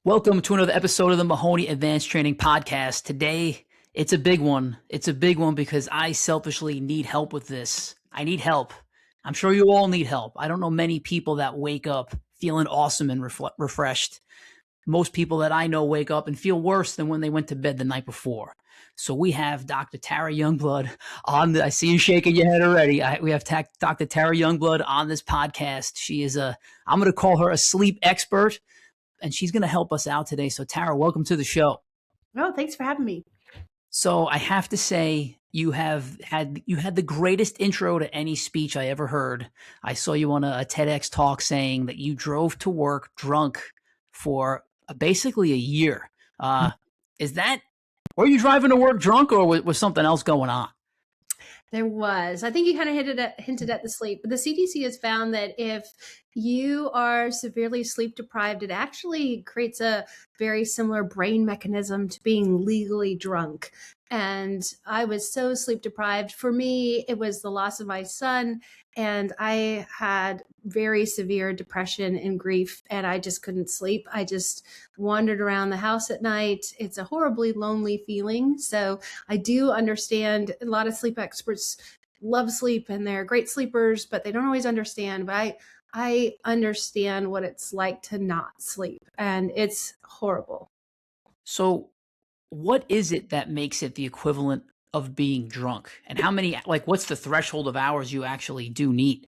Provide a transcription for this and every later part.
Welcome to another episode of the Mahoney Advanced Training Podcast. Today, it's a big one. It's a big one because I selfishly need help with this. I need help. I'm sure you all need help. I don't know many people that wake up feeling awesome and refreshed. Most people that I know wake up and feel worse than when they went to bed the night before. So we have Dr. Tara Youngblood on I see you shaking your head already. We have Dr. Tara Youngblood on this podcast. She is I'm going to call her a sleep expert, and she's going to help us out today. So Tara, welcome to the show. Oh, thanks for having me. So I have to say, you had the greatest intro to any speech I ever heard. I saw you on a TEDx talk saying that you drove to work drunk for basically a year. Were you driving to work drunk, or was something else going on? There was. I think you kind of hinted at the sleep. But the CDC has found that if you are severely sleep deprived, it actually creates a very similar brain mechanism to being legally drunk. And I was so sleep deprived. For me, it was the loss of my son, and I had very severe depression and grief, and I just couldn't sleep. I just wandered around the house at night. It's a horribly lonely feeling. So I do understand a lot of sleep experts love sleep and they're great sleepers, but they don't always understand. But I understand what it's like to not sleep, and it's horrible. So what is it that makes it the equivalent of being drunk? And what's the threshold of hours you actually do need?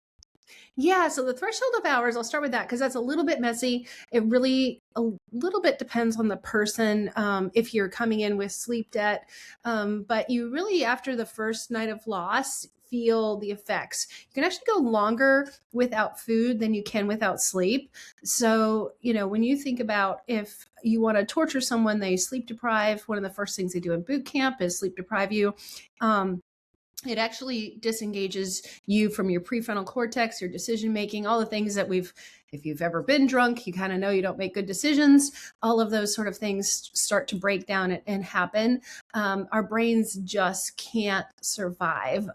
Yeah, so the threshold of hours, I'll start with that because that's a little bit messy. It really a little bit depends on the person, if you're coming in with sleep debt. But you really, after the first night of loss, feel the effects. You can actually go longer without food than you can without sleep. So, when you think about if you want to torture someone, they sleep deprive, one of the first things they do in boot camp is sleep deprive you. It actually disengages you from your prefrontal cortex, your decision making, all the things that if you've ever been drunk, you kind of know you don't make good decisions. All of those sort of things start to break down and happen. Our brains just can't survive.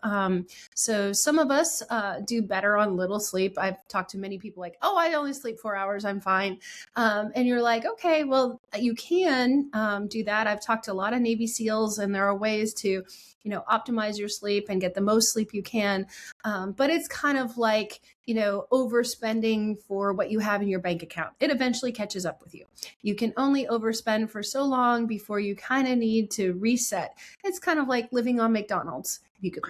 So some of us do better on little sleep. I've talked to many people like, oh, I only sleep 4 hours, I'm fine. And you're like, okay, well, you can do that. I've talked to a lot of Navy SEALs, and there are ways to optimize your sleep and get the most sleep you can. But it's kind of like, overspending for what you have in your bank account. It eventually catches up with you. You can only overspend for so long before you kind of need to reset. It's kind of like living on McDonald's. You could,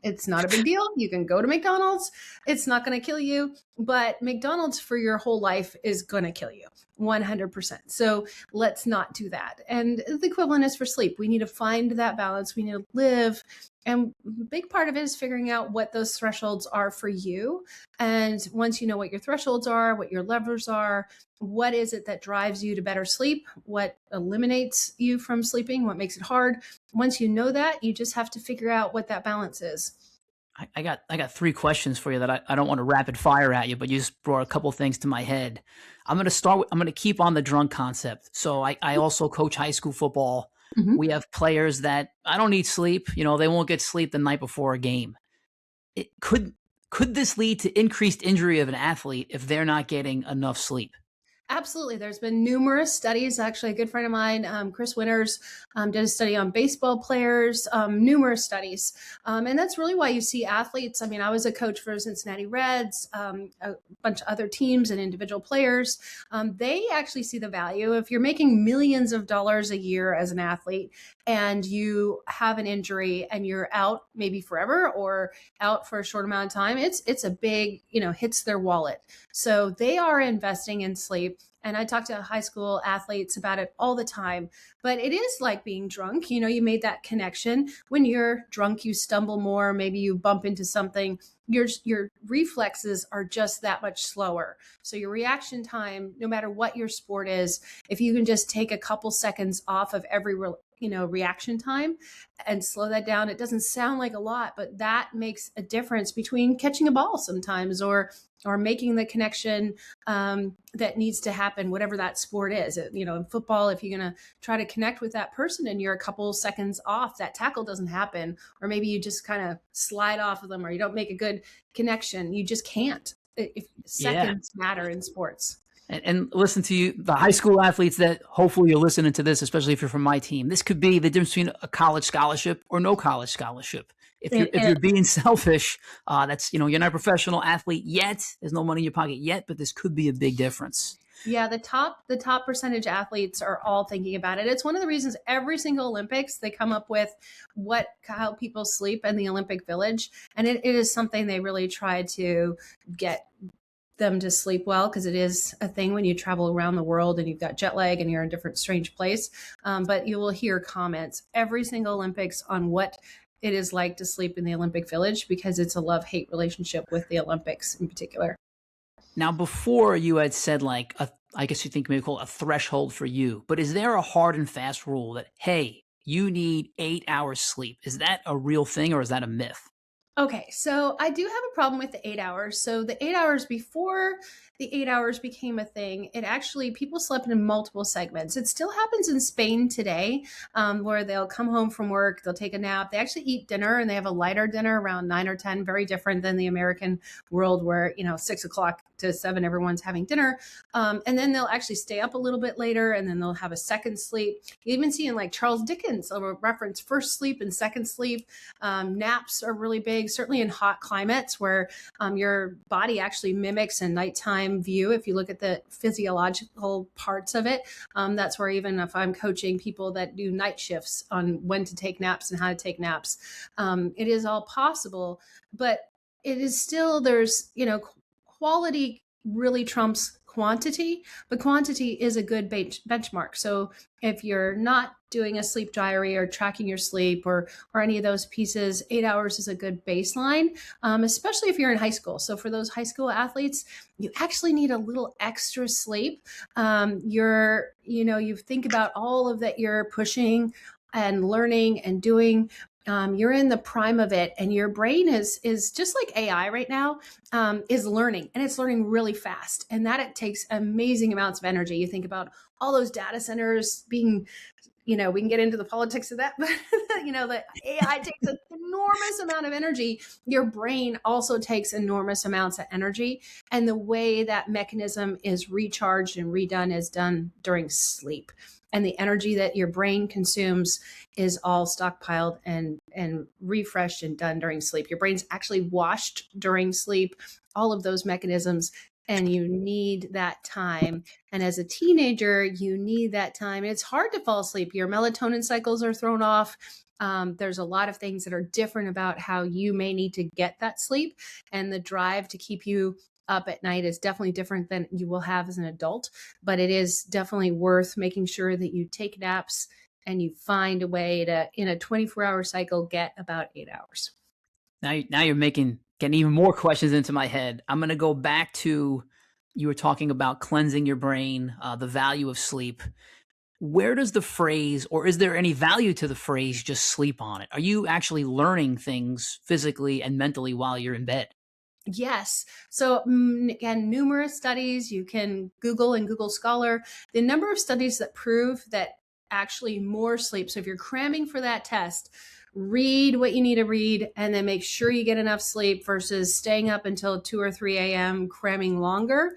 it's not a big deal. You can go to McDonald's. It's not going to kill you, but McDonald's for your whole life is going to kill you 100%. So let's not do that. And the equivalent is for sleep. We need to find that balance. We need to live. And a big part of it is figuring out what those thresholds are for you. And once you know what your thresholds are, what your levers are, what is it that drives you to better sleep? What eliminates you from sleeping? What makes it hard? Once you know that, you just have to figure out what that balance is. I got 3 questions for you that I don't want to rapid fire at you, but you just brought a couple things to my head. I'm going to keep on the drunk concept. So I also coach high school football. Mm-hmm. We have players that I don't need sleep. They won't get sleep the night before a game. Could this lead to increased injury of an athlete if they're not getting enough sleep? Absolutely. There's been numerous studies. Actually, a good friend of mine, Chris Winters, did a study on baseball players, numerous studies. And that's really why you see athletes. I mean, I was a coach for Cincinnati Reds, a bunch of other teams and individual players. They actually see the value. If you're making millions of dollars a year as an athlete and you have an injury and you're out maybe forever or out for a short amount of time, it's a big, hits their wallet. So they are investing in sleep. And I talk to high school athletes about it all the time, but it is like being drunk. You made that connection. When you're drunk, you stumble more. Maybe you bump into something. Your reflexes are just that much slower. So your reaction time, no matter what your sport is, if you can just take a couple seconds off of every reaction time and slow that down. It doesn't sound like a lot, but that makes a difference between catching a ball sometimes or making the connection that needs to happen, whatever that sport is. In football, if you're going to try to connect with that person and you're a couple seconds off, that tackle doesn't happen, or maybe you just kind of slide off of them or you don't make a good connection. You just can't. If seconds matter in sports. And listen to you, the high school athletes that hopefully you're listening to this, especially if you're from my team. This could be the difference between a college scholarship or no college scholarship. If you're being selfish, that's you're not a professional athlete yet. There's no money in your pocket yet, but this could be a big difference. Yeah, the top percentage athletes are all thinking about it. It's one of the reasons every single Olympics they come up with how people sleep in the Olympic Village, and it is something they really try to get them to sleep well, because it is a thing when you travel around the world and you've got jet lag and you're in a different strange place. But you will hear comments every single Olympics on what it is like to sleep in the Olympic Village, because it's a love-hate relationship with the Olympics in particular. Now, before you had said like I guess you think maybe call it a threshold for you, but is there a hard and fast rule that hey, you need 8 hours sleep? Is that a real thing or is that a myth? Okay, so I do have a problem with the 8 hours. So the 8 hours before the 8 hours became a thing, it actually, people slept in multiple segments. It still happens in Spain today, where they'll come home from work, they'll take a nap, they actually eat dinner, and they have a lighter dinner around 9 or 10, very different than the American world where, 6 o'clock to 7, everyone's having dinner. And then they'll actually stay up a little bit later, and then they'll have a second sleep. You even see in like Charles Dickens, a reference first sleep and second sleep. Naps are really big, certainly in hot climates where your body actually mimics a nighttime view. If you look at the physiological parts of it, that's where, even if I'm coaching people that do night shifts on when to take naps and how to take naps, it is all possible. But it is still, there's, quality really trumps quantity, but quantity is a good benchmark. So if you're not doing a sleep diary or tracking your sleep or any of those pieces, 8 hours is a good baseline, especially if you're in high school. So for those high school athletes, you actually need a little extra sleep. You think about all of that you're pushing and learning and doing. You're in the prime of it, and your brain is just like AI right now, is learning, and it's learning really fast, and that it takes amazing amounts of energy. You think about all those data centers being, we can get into the politics of that, but the AI takes an enormous amount of energy. Your brain also takes enormous amounts of energy, and the way that mechanism is recharged and redone is done during sleep. And the energy that your brain consumes is all stockpiled and refreshed and done during sleep. Your brain's actually washed during sleep, all of those mechanisms, and you need that time. And as a teenager, you need that time. It's hard to fall asleep. Your melatonin cycles are thrown off. There's a lot of things that are different about how you may need to get that sleep, and the drive to keep you up at night is definitely different than you will have as an adult, but it is definitely worth making sure that you take naps and you find a way to, in a 24-hour cycle, get about 8 hours. Now you're getting even more questions into my head. I'm going to go back to, you were talking about cleansing your brain, the value of sleep. Where does the phrase, or is there any value to the phrase, just sleep on it? Are you actually learning things physically and mentally while you're in bed? Yes. So again, numerous studies, you can Google and Google Scholar, the number of studies that prove that actually more sleep. So if you're cramming for that test, read what you need to read and then make sure you get enough sleep versus staying up until 2 or 3 a.m. cramming longer.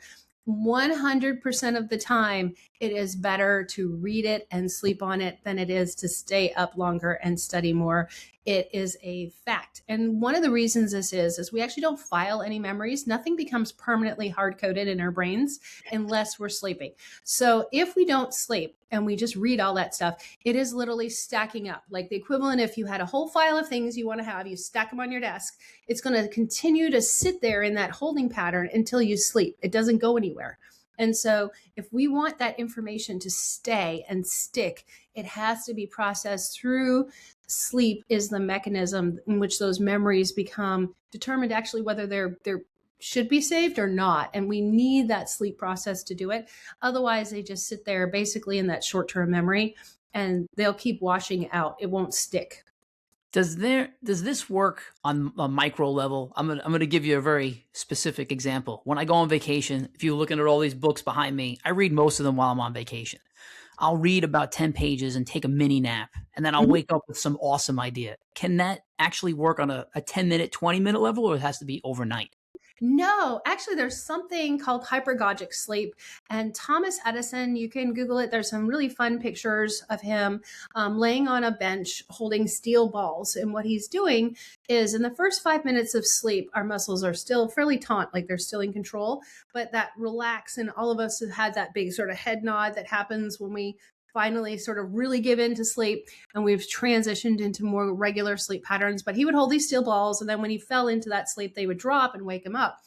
100% of the time, it is better to read it and sleep on it than it is to stay up longer and study more. It is a fact. And one of the reasons this is we actually don't file any memories. Nothing becomes permanently hard-coded in our brains unless we're sleeping. So if we don't sleep and we just read all that stuff, it is literally stacking up. Like the equivalent, if you had a whole file of things you want to have, you stack them on your desk, it's going to continue to sit there in that holding pattern until you sleep. It doesn't go anywhere. And so if we want that information to stay and stick, it has to be processed through sleep. Is the mechanism in which those memories become determined actually whether they're should be saved or not. And we need that sleep process to do it. Otherwise, they just sit there basically in that short-term memory and they'll keep washing out. It won't stick. Does this work on a micro level? I'm gonna give you a very specific example. When I go on vacation, if you're looking at all these books behind me, I read most of them while I'm on vacation. I'll read about 10 pages and take a mini nap, and then I'll wake up with some awesome idea. Can that actually work on a 10-minute, 20-minute level, or it has to be overnight? No, actually, there's something called hypergogic sleep. And Thomas Edison, you can Google it. There's some really fun pictures of him laying on a bench holding steel balls. And what he's doing is in the first 5 minutes of sleep, our muscles are still fairly taut, like they're still in control, but that relax. And all of us have had that big sort of head nod that happens when we finally sort of really give in to sleep, and we've transitioned into more regular sleep patterns. But he would hold these steel balls, and then when he fell into that sleep, they would drop and wake him up.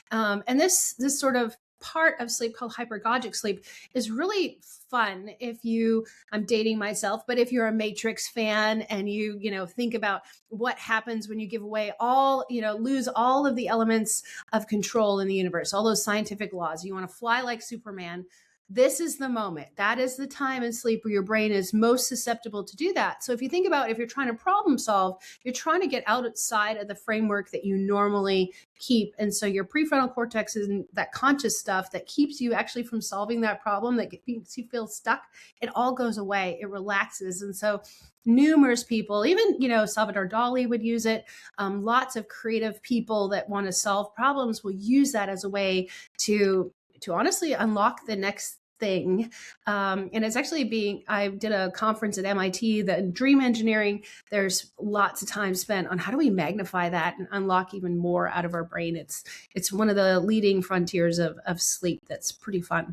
And this sort of part of sleep called hypergogic sleep is really fun if you, I'm dating myself, but if you're a Matrix fan and you think about what happens when you give away all, lose all of the elements of control in the universe, all those scientific laws, you want to fly like Superman. This is the moment. That is the time in sleep where your brain is most susceptible to do that. So if you think about, if you're trying to problem solve, you're trying to get outside of the framework that you normally keep. And so your prefrontal cortex is that conscious stuff that keeps you actually from solving that problem, that makes you feel stuck. It all goes away. It relaxes. And so numerous people, even, Salvador Dali would use it. Lots of creative people that want to solve problems will use that as a way to honestly unlock the next thing. And it's actually I did a conference at MIT, the dream engineering. There's lots of time spent on how do we magnify that and unlock even more out of our brain. It's one of the leading frontiers of sleep. That's pretty fun.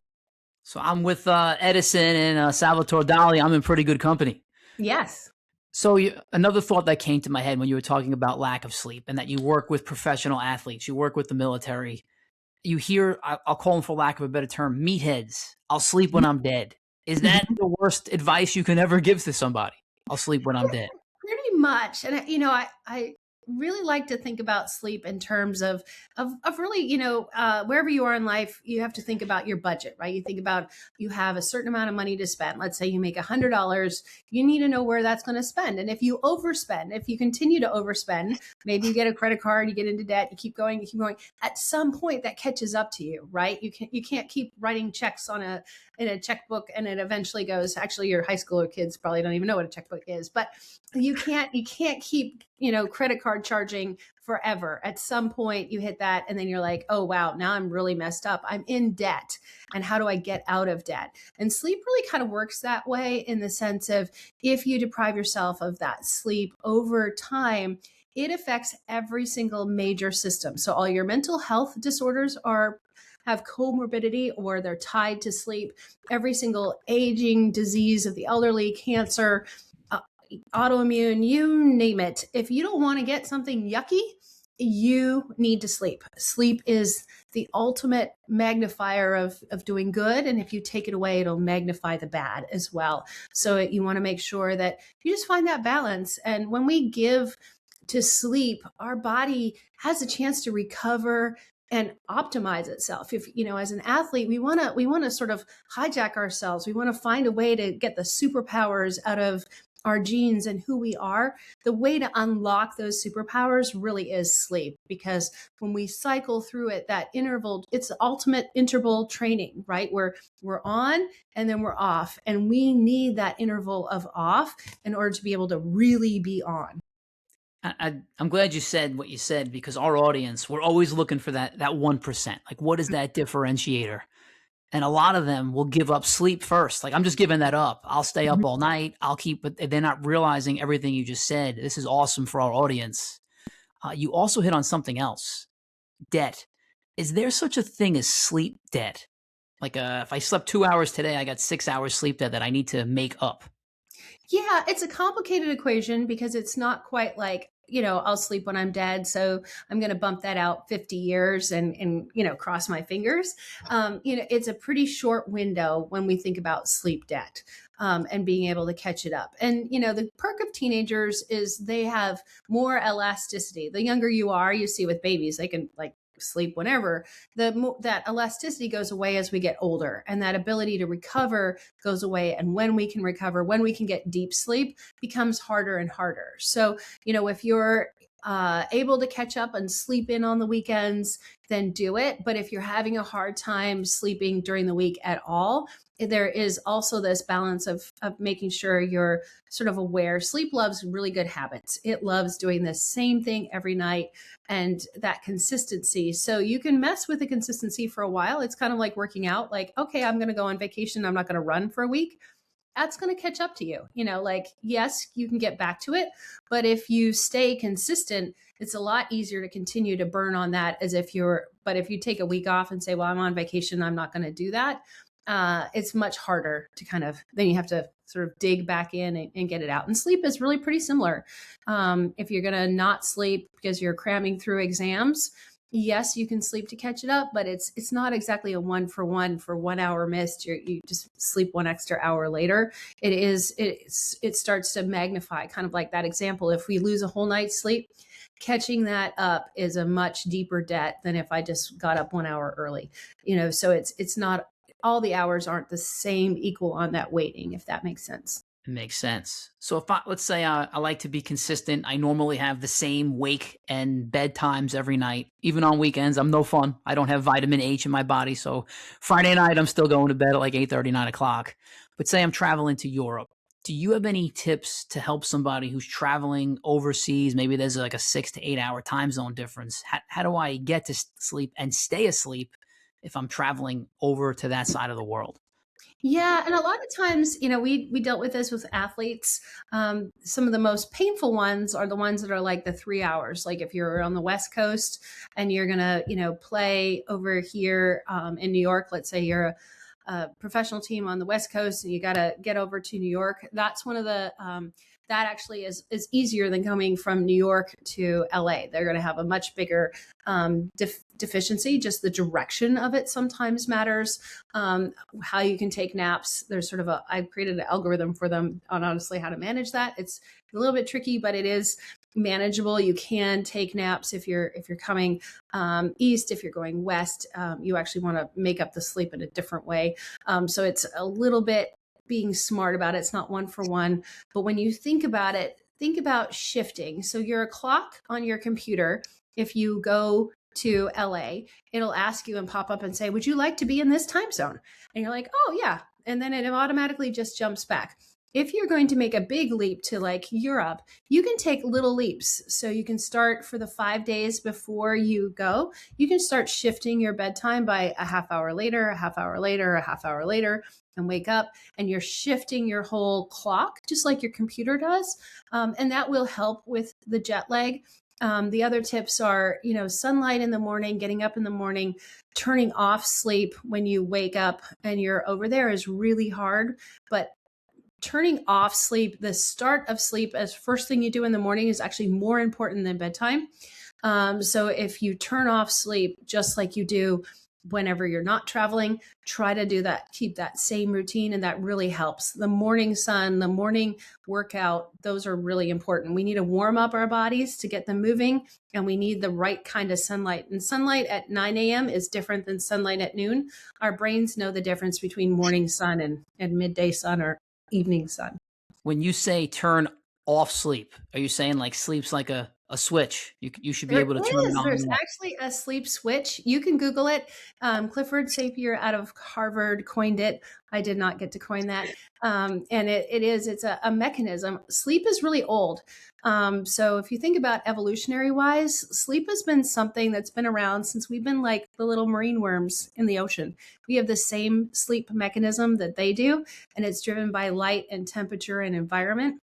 So I'm with Edison and Salvatore Dali. I'm in pretty good company. Yes. So another thought that came to my head when you were talking about lack of sleep and that you work with professional athletes, you work with the military. You hear, I'll call them, for lack of a better term, meatheads. I'll sleep when I'm dead. Is that the worst advice you can ever give to somebody? I'll sleep when I'm dead. Pretty much. And, I really like to think about sleep in terms of really, wherever you are in life, you have to think about your budget, right? You think about, you have a certain amount of money to spend. Let's say you make $100. You need to know where that's going to spend. And if you overspend, if you continue to overspend, maybe you get a credit card, you get into debt, you keep going, at some point that catches up to you, right? You can't keep writing checks in a checkbook and it eventually goes, actually your high schooler kids probably don't even know what a checkbook is, but you can't keep, credit card charging forever. At some point you hit that and then you're like, oh, wow, now I'm really messed up. I'm in debt. And how do I get out of debt? And sleep really kind of works that way, in the sense of, if you deprive yourself of that sleep over time, it affects every single major system. So all your mental health disorders have comorbidity, or they're tied to sleep. Every single aging disease of the elderly, cancer, autoimmune, you name it. If you don't want to get something yucky, you need to sleep. Sleep is the ultimate magnifier of doing good. And if you take it away, it'll magnify the bad as well. So you want to make sure that you just find that balance. And when we give to sleep, our body has a chance to recover and optimize itself. If, as an athlete, we want to sort of hijack ourselves. We want to find a way to get the superpowers out of our genes and who we are. The way to unlock those superpowers really is sleep, because when we cycle through it, that interval, it's the ultimate interval training, right? We're on and then we're off, and we need that interval of off in order to be able to really be on. I'm glad you said what you said, because our audience, we're always looking for that 1%. Like, what is that differentiator? And a lot of them will give up sleep first. Like, I'm just giving that up. I'll stay up all night. But they're not realizing everything you just said. This is awesome for our audience. You also hit on something else. Debt. Is there such a thing as sleep debt? Like, if I slept 2 hours today, I got 6 hours sleep debt that I need to make up. Yeah, it's a complicated equation, because it's not quite like, I'll sleep when I'm dead, so I'm going to bump that out 50 years and cross my fingers. It's a pretty short window when we think about sleep debt, and being able to catch it up. And, the perk of teenagers is they have more elasticity. The younger you are, you see with babies, they can sleep whenever. That elasticity goes away as we get older, and that ability to recover goes away. And when we can recover, when we can get deep sleep, becomes harder and harder. So, if you're able to catch up and sleep in on the weekends, then do it. But if you're having a hard time sleeping during the week at all, there is also this balance of making sure you're sort of aware. Sleep loves really good habits. It loves doing the same thing every night and that consistency. So you can mess with the consistency for a while. It's kind of like working out. Like, okay, I'm going to go on vacation. I'm not going to run for a week. That's going to catch up to you. Like, yes, you can get back to it, but if you stay consistent, it's a lot easier to continue to burn on that but if you take a week off and say, well, I'm on vacation, I'm not going to do that. It's much harder to then you have to sort of dig back in and get it out. And sleep is really pretty similar. If you're going to not sleep because you're cramming through exams, yes, you can sleep to catch it up, but it's not exactly a 1-for-1 for 1 hour missed. You just sleep 1 extra hour later. It starts to magnify, kind of like that example. If we lose a whole night's sleep, catching that up is a much deeper debt than if I just got up 1 hour early. So it's not all the hours aren't the same equal on that weighting, if that makes sense. It makes sense. So if let's say I like to be consistent, I normally have the same wake and bed times every night, even on weekends. I'm no fun. I don't have vitamin H in my body. So Friday night, I'm still going to bed at like 8:30, 9 o'clock. But say I'm traveling to Europe. Do you have any tips to help somebody who's traveling overseas? Maybe there's like a 6 to 8 hour time zone difference. How do I get to sleep and stay asleep if I'm traveling over to that side of the world? Yeah, and a lot of times, we dealt with this with athletes. Some of the most painful ones are the ones that are like the 3 hours. Like if you're on the West Coast and you're gonna, play over here in New York. Let's say you're a professional team on the West Coast and you got to get over to New York. That's one of the that actually is easier than coming from New York to LA. They're going to have a much bigger deficiency. Just the direction of it sometimes matters. How you can take naps. There's sort of I've created an algorithm for them on honestly how to manage that. It's a little bit tricky, but it is manageable. You can take naps if you're coming east. If you're going west, you actually want to make up the sleep in a different way. So it's a little bit being smart about it. It's not 1-for-1, but when you think about it, think about shifting. So your clock on your computer, if you go to LA, it'll ask you and pop up and say, would you like to be in this time zone? And you're like, oh yeah. And then it automatically just jumps back. If you're going to make a big leap to like Europe, you can take little leaps. So you can start for the 5 days before you go. You can start shifting your bedtime by a half hour later, a half hour later, a half hour later, and wake up. And you're shifting your whole clock, just like your computer does. And that will help with the jet lag. The other tips are, sunlight in the morning, getting up in the morning, turning off sleep when you wake up and you're over there is really hard. But turning off sleep, the start of sleep as first thing you do in the morning is actually more important than bedtime. So if you turn off sleep just like you do whenever you're not traveling, try to do that, keep that same routine, and that really helps. The morning sun, the morning workout, those are really important. We need to warm up our bodies to get them moving, and we need the right kind of sunlight. And sunlight at 9 a.m. is different than sunlight at noon. Our brains know the difference between morning sun and midday sun or evening sun. When you say turn off sleep, are you saying like sleep's like a switch? You should be There able to turn it on. There's actually a sleep switch. You can Google it. Clifford Sapir out of Harvard coined it. I did not get to coin that. And it's a mechanism. Sleep is really old. So if you think about evolutionary wise, sleep has been something that's been around since we've been like the little marine worms in the ocean. We have the same sleep mechanism that they do, and it's driven by light and temperature and environment.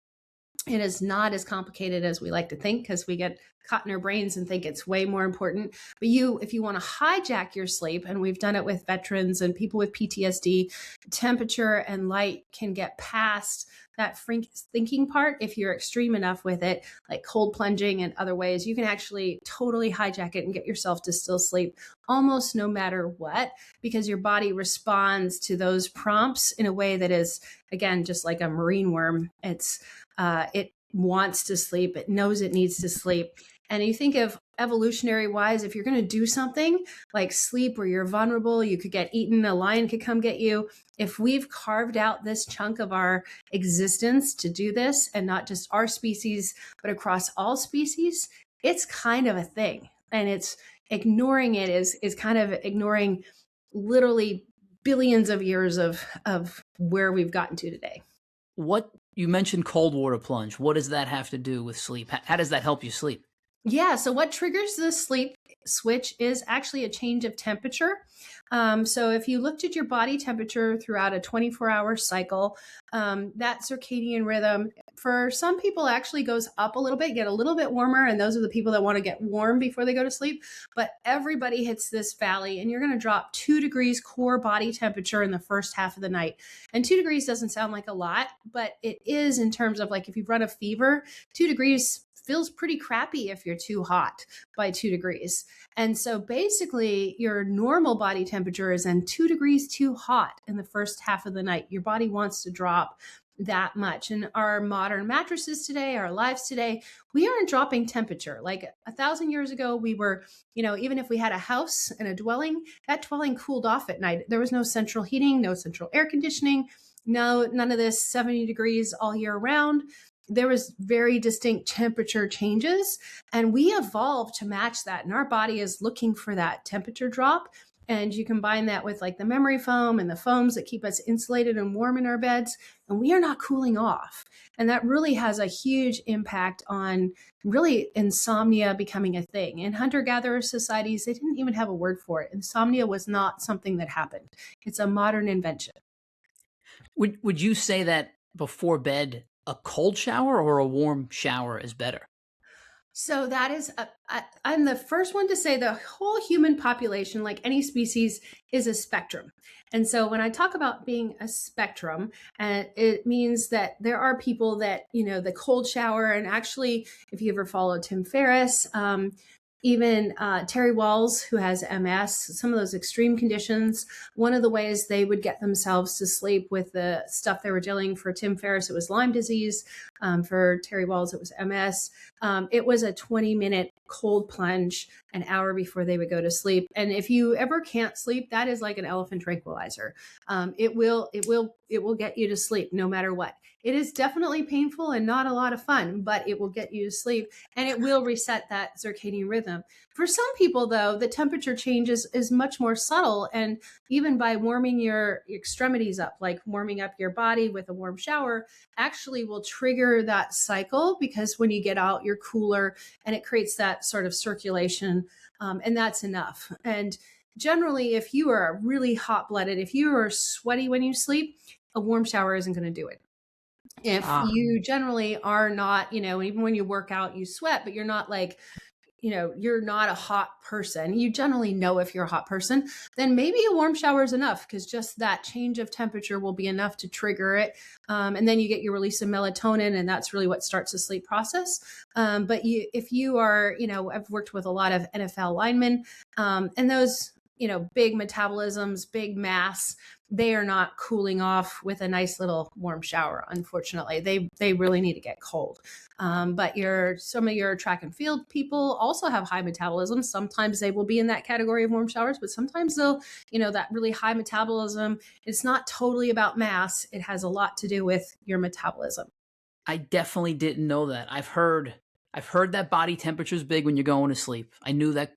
It is not as complicated as we like to think because we get caught in our brains and think it's way more important. But if you want to hijack your sleep, and we've done it with veterans and people with PTSD, temperature and light can get past that thinking part. If you're extreme enough with it, like cold plunging and other ways, you can actually totally hijack it and get yourself to still sleep almost no matter what, because your body responds to those prompts in a way that is, again, just like a marine worm. It wants to sleep. It knows it needs to sleep. And you think of evolutionary wise, if you're going to do something like sleep where you're vulnerable, you could get eaten, a lion could come get you. If we've carved out this chunk of our existence to do this, and not just our species, but across all species, it's kind of a thing. And it's ignoring it is kind of ignoring literally billions of years of where we've gotten to today. What you mentioned cold water plunge. What does that have to do with sleep? How does that help you sleep? Yeah, so what triggers the sleep switch is actually a change of temperature. So if you looked at your body temperature throughout a 24-hour cycle, that circadian rhythm for some people actually goes up a little bit, get a little bit warmer, and those are the people that want to get warm before they go to sleep. But everybody hits this valley, and you're going to drop 2 degrees core body temperature in the first half of the night. And 2 degrees doesn't sound like a lot, but it is in terms of like if you've run a fever, 2 degrees feels pretty crappy if you're too hot by 2 degrees. And so basically, your normal body temperature is then 2 degrees too hot in the first half of the night. Your body wants to drop that much. And our modern mattresses today, our lives today, we aren't dropping temperature. Like 1,000 years ago, we were, even if we had a house and a dwelling, that dwelling cooled off at night. There was no central heating, no central air conditioning, none of this 70 degrees all year round. There was very distinct temperature changes, and we evolved to match that. And our body is looking for that temperature drop. And you combine that with like the memory foam and the foams that keep us insulated and warm in our beds, and we are not cooling off. And that really has a huge impact on really insomnia becoming a thing. In hunter-gatherer societies, they didn't even have a word for it. Insomnia was not something that happened. It's a modern invention. Would you say that before bed, a cold shower or a warm shower is better? So that is, I'm the first one to say the whole human population, like any species, is a spectrum. And so when I talk about being a spectrum, it means that there are people that, the cold shower, and actually, if you ever followed Tim Ferriss, even Terry Walls, who has MS, some of those extreme conditions, one of the ways they would get themselves to sleep with the stuff they were dealing for Tim Ferriss, it was Lyme disease. For Terry Walls, it was MS. It was a 20-minute cold plunge an hour before they would go to sleep. And if you ever can't sleep, that is like an elephant tranquilizer. It will get you to sleep no matter what. It is definitely painful and not a lot of fun, but it will get you to sleep, and it will reset that circadian rhythm. For some people, though, the temperature change is much more subtle. And even by warming your extremities up, like warming up your body with a warm shower, actually will trigger that cycle, because when you get out, you're cooler, and it creates that sort of circulation. And that's enough. And generally, if you are really hot-blooded, if you are sweaty when you sleep, a warm shower isn't going to do it. If you generally are not, even when you work out, you sweat, but you're not like, you're not a hot person, you generally know if you're a hot person, then maybe a warm shower is enough, because just that change of temperature will be enough to trigger it. And then you get your release of melatonin, and that's really what starts the sleep process. But if you are, I've worked with a lot of NFL linemen, and those, big metabolisms, big mass, they are not cooling off with a nice little warm shower. Unfortunately, they really need to get cold. But some of your track and field people also have high metabolism. Sometimes they will be in that category of warm showers, but sometimes they'll, that really high metabolism, it's not totally about mass. It has a lot to do with your metabolism. I definitely didn't know that. I've heard that body temperature is big when you're going to sleep. I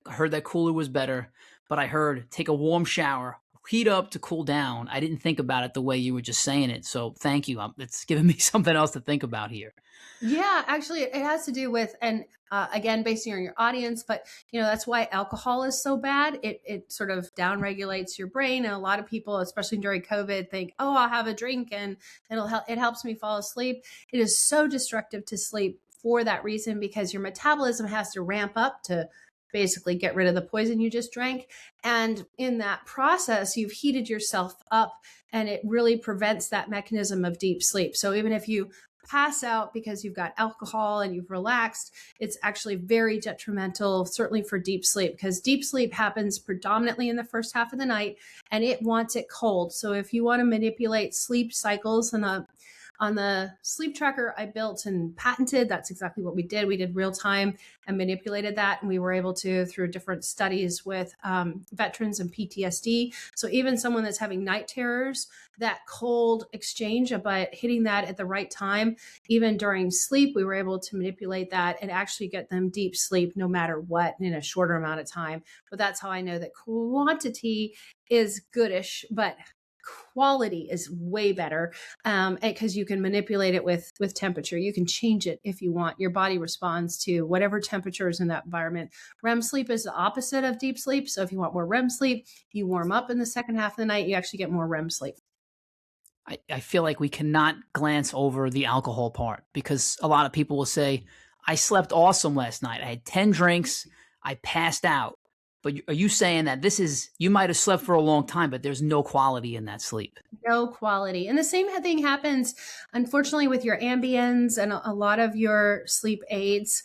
heard that cooler was better, but I heard take a warm shower, heat up to cool down. I didn't think about it the way you were just saying it. So thank you. It's giving me something else to think about here. Yeah, actually, it has to do with, and again, based on your audience, but that's why alcohol is so bad. It sort of downregulates your brain, and a lot of people, especially during COVID, think, "Oh, I'll have a drink and it helps me fall asleep." It is so destructive to sleep for that reason, because your metabolism has to ramp up to basically get rid of the poison you just drank. And in that process, you've heated yourself up, and it really prevents that mechanism of deep sleep. So even if you pass out because you've got alcohol and you've relaxed, it's actually very detrimental, certainly for deep sleep, because deep sleep happens predominantly in the first half of the night, and it wants it cold. So if you want to manipulate sleep cycles, and On the sleep tracker I built and patented, that's exactly what we did. We did real time and manipulated that. And we were able to, through different studies with veterans and PTSD. So even someone that's having night terrors, that cold exchange, but hitting that at the right time, even during sleep, we were able to manipulate that and actually get them deep sleep no matter what in a shorter amount of time. But that's how I know that quantity is goodish, but quality is way better, because you can manipulate it with temperature. You can change it if you want. Your body responds to whatever temperature is in that environment. REM sleep is the opposite of deep sleep. So if you want more REM sleep, you warm up in the second half of the night, you actually get more REM sleep. I feel like we cannot glance over the alcohol part, because a lot of people will say, I slept awesome last night. I had 10 drinks. I passed out. But are you saying that you might have slept for a long time, but there's no quality in that sleep? No quality. And the same thing happens, unfortunately, with your Ambiens and a lot of your sleep aids,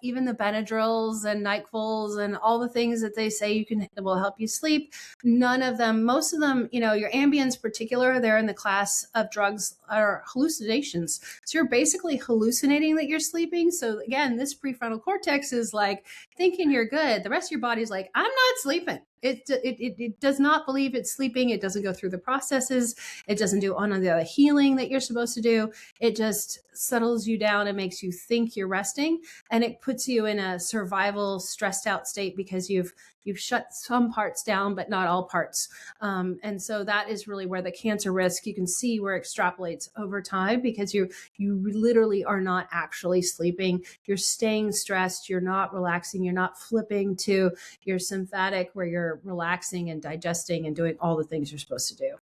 even the Benadryls and NyQuils and all the things that they say will help you sleep. None of them, most of them, your Ambiens particular, they're in the class of drugs are hallucinations. So you're basically hallucinating that you're sleeping. So again, this prefrontal cortex is like thinking you're good. The rest of your body's like, I'm not sleeping. It does not believe it's sleeping. It doesn't go through the processes. It doesn't do all of the healing that you're supposed to do. It just settles you down and makes you think you're resting. And it puts you in a survival, stressed out state because you've shut some parts down, but not all parts. And so that is really where the cancer risk, you can see where it extrapolates over time, because you literally are not actually sleeping. You're staying stressed. You're not relaxing. You're not flipping to your sympathetic where you're relaxing and digesting and doing all the things you're supposed to do.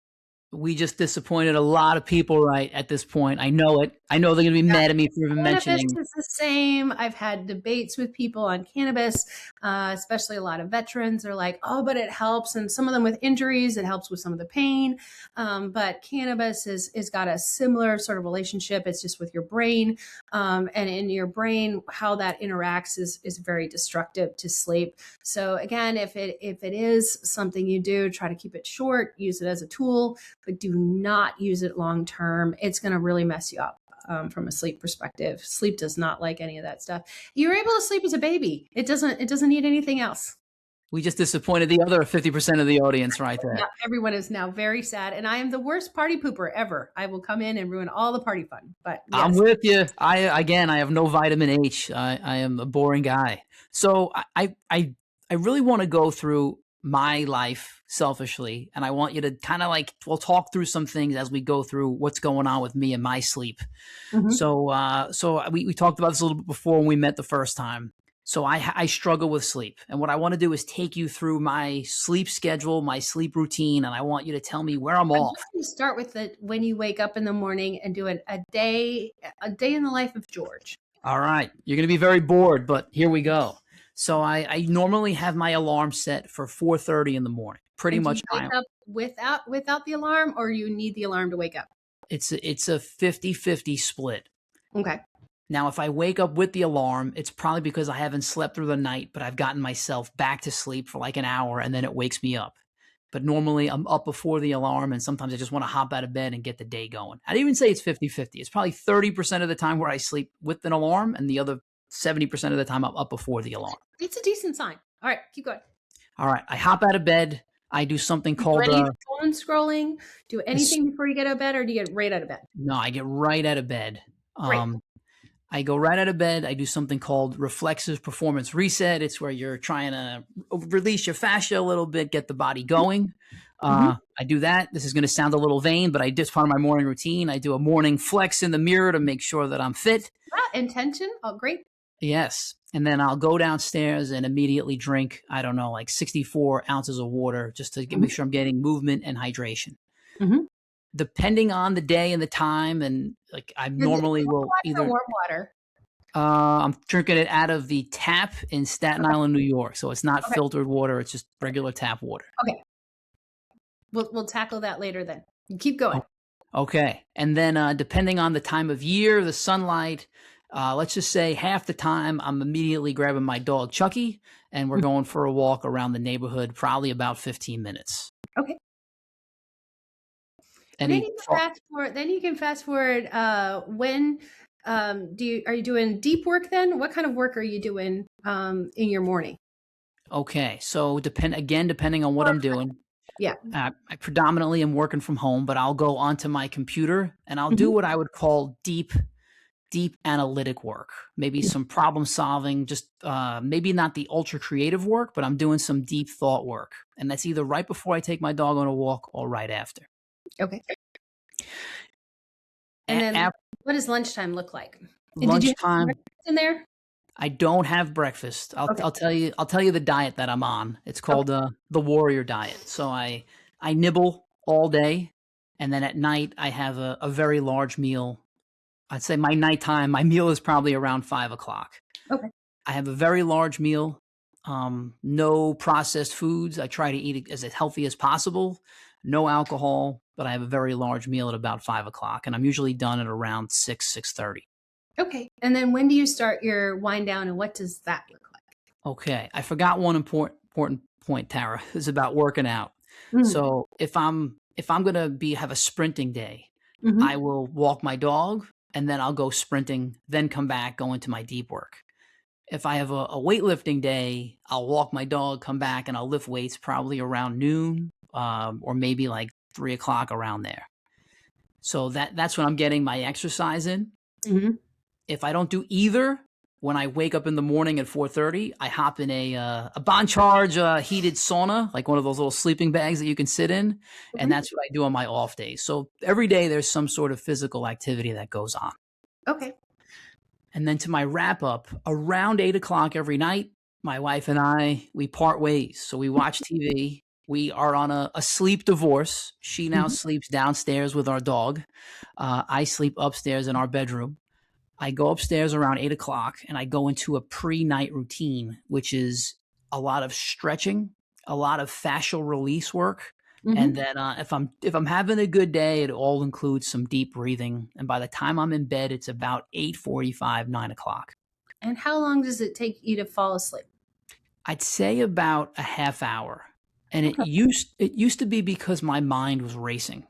We just disappointed a lot of people right at this point. I know it. I know they're going to be mad at me for even mentioning. Cannabis is the same. I've had debates with people on cannabis, especially a lot of veterans are like, oh, but it helps. And some of them with injuries, it helps with some of the pain. But cannabis is got a similar sort of relationship. It's just with your brain. And in your brain, how that interacts is very destructive to sleep. So again, if it is something you do, try to keep it short, use it as a tool, but do not use it long term. It's going to really mess you up from a sleep perspective. Sleep does not like any of that stuff. You're able to sleep as a baby. It doesn't need anything else. We just disappointed the other 50% of the audience right there. Everyone is now very sad, and I am the worst party pooper ever. I will come in and ruin all the party fun. But yes. I'm with you. I have no vitamin H. I am a boring guy. So I really want to go through my life selfishly, and I want you to kind of we'll talk through some things as we go through what's going on with me and my sleep. Mm-hmm. So we talked about this a little bit before when we met the first time. So I struggle with sleep, and what I want to do is take you through my sleep schedule, my sleep routine, and I want you to tell me where I'm off. You start with when you wake up in the morning and do a day in the life of George. All right, you're going to be very bored, but here we go. So I normally have my alarm set for 4:30 in the morning. Pretty much. Do you wake up without the alarm, or you need the alarm to wake up? It's a 50-50 split. Okay. Now, if I wake up with the alarm, it's probably because I haven't slept through the night, but I've gotten myself back to sleep for like an hour and then it wakes me up. But normally I'm up before the alarm, and sometimes I just want to hop out of bed and get the day going. I'd even say it's 50-50. It's probably 30% of the time where I sleep with an alarm, and the other 70% of the time I'm up before the alarm. It's a decent sign. All right, keep going. All right, I hop out of bed. I do something called phone scrolling. Do anything before you get out of bed, or do you get right out of bed? No, I get right out of bed. Great. I go right out of bed. I do something called reflexive performance reset. It's where you're trying to release your fascia a little bit, get the body going. I do that. This is going to sound a little vain, but I just part of my morning routine. I do a morning flex in the mirror to make sure that I'm fit. Intention. Oh, great. Yes. And then I'll go downstairs and immediately drink, 64 ounces of water just to make sure I'm getting movement and hydration. Mm-hmm. Depending on the day and the time, and I normally will either warm water. I'm drinking it out of the tap in Staten Island, New York, so it's not filtered water; it's just regular tap water. Okay, we'll tackle that later. Then keep going. Okay, and then depending on the time of year, the sunlight. Let's just say half the time I'm immediately grabbing my dog Chucky, and we're going for a walk around the neighborhood, probably about 15 minutes. Okay. And then Any you can thought? fast forward. Then you can fast forward. When are you doing deep work then? What kind of work are you doing in your morning? Okay, so depending on what Or I'm doing. yeah. I predominantly am working from home, but I'll go onto my computer and I'll do Mhm. what I would call deep analytic work, maybe some problem solving, just maybe not the ultra creative work, but I'm doing some deep thought work. And that's either right before I take my dog on a walk or right after. Okay. And then At what does lunchtime look like? And did you have lunchtime, breakfast in there? I don't have breakfast. Okay. I'll tell you the diet that I'm on. It's Okay. called the warrior diet. So I nibble all day, and then at night I have a very large meal. I'd say my meal is probably around 5 o'clock. Okay. I have a very large meal, no processed foods. I try to eat it as healthy as possible, no alcohol, but I have a very large meal at about 5 o'clock, and I'm usually done at around 6:30. Okay. And then when do you start your wind down and what does that look like? Okay, I forgot one important point, Tara, is about working out. Mm. So if I'm gonna be have a sprinting day, I Hmm. will walk my dog and then I'll go sprinting, then come back, go into my deep work. If I have a weightlifting day, I'll walk my dog, come back, and I'll lift weights probably around noon, or maybe like 3 o'clock around there. So that's when I'm getting my exercise in. Hmm. If I don't do either, when I wake up in the morning at 4:30, I hop in a Bon Charge heated sauna, like one of those little sleeping bags that you can sit in, and Hmm. that's what I do on my off days. So every day there's some sort of physical activity that goes on. Okay. And then to my wrap up, around 8 o'clock every night, my wife and I, we part ways. So we watch TV. We are on a sleep divorce. She now Hmm. sleeps downstairs with our dog. I sleep upstairs in our bedroom. I go upstairs around 8 o'clock and I go into a pre night routine, which is a lot of stretching, a lot of fascial release work. And Hmm. then if I'm having a good day, it all includes some deep breathing. And by the time I'm in bed, it's about 8:45, 9 o'clock. And how long does it take you to fall asleep? I'd say about a half hour. And Okay. it used to be because my mind was racing.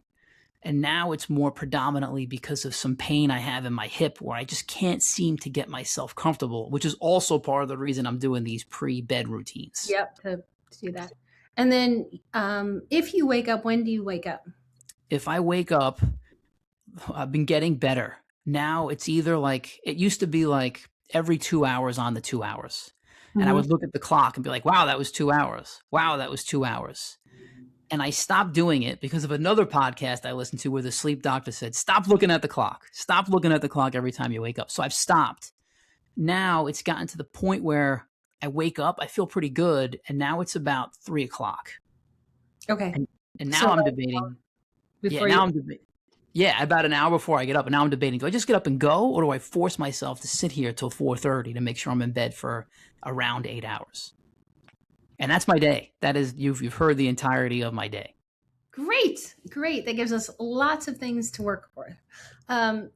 And now it's more predominantly because of some pain I have in my hip where I just can't seem to get myself comfortable, which is also part of the reason I'm doing these pre-bed routines. Yep. To do that. And then if you wake up, when do you wake up? If I wake up, I've been getting better. Now it's either like it used to be like every 2 hours on the 2 hours. And I Hmm. would look at the clock and be like, wow, that was 2 hours. Wow, that was 2 hours. And I stopped doing it because of another podcast I listened to where the sleep doctor said, stop looking at the clock. Stop looking at the clock every time you wake up. So I've stopped. Now it's gotten to the point where I wake up, I feel pretty good. And now it's about 3 o'clock. Okay. And, and So now I'm like, debating. Yeah, before you, now I'm debating. Yeah, about an hour before I get up. And now I'm debating, do I just get up and go or do I force myself to sit here till 4:30 to make sure I'm in bed for around 8 hours? And that's my day. That is, you've heard the entirety of my day. great, great. That gives us lots of things to work for. Um,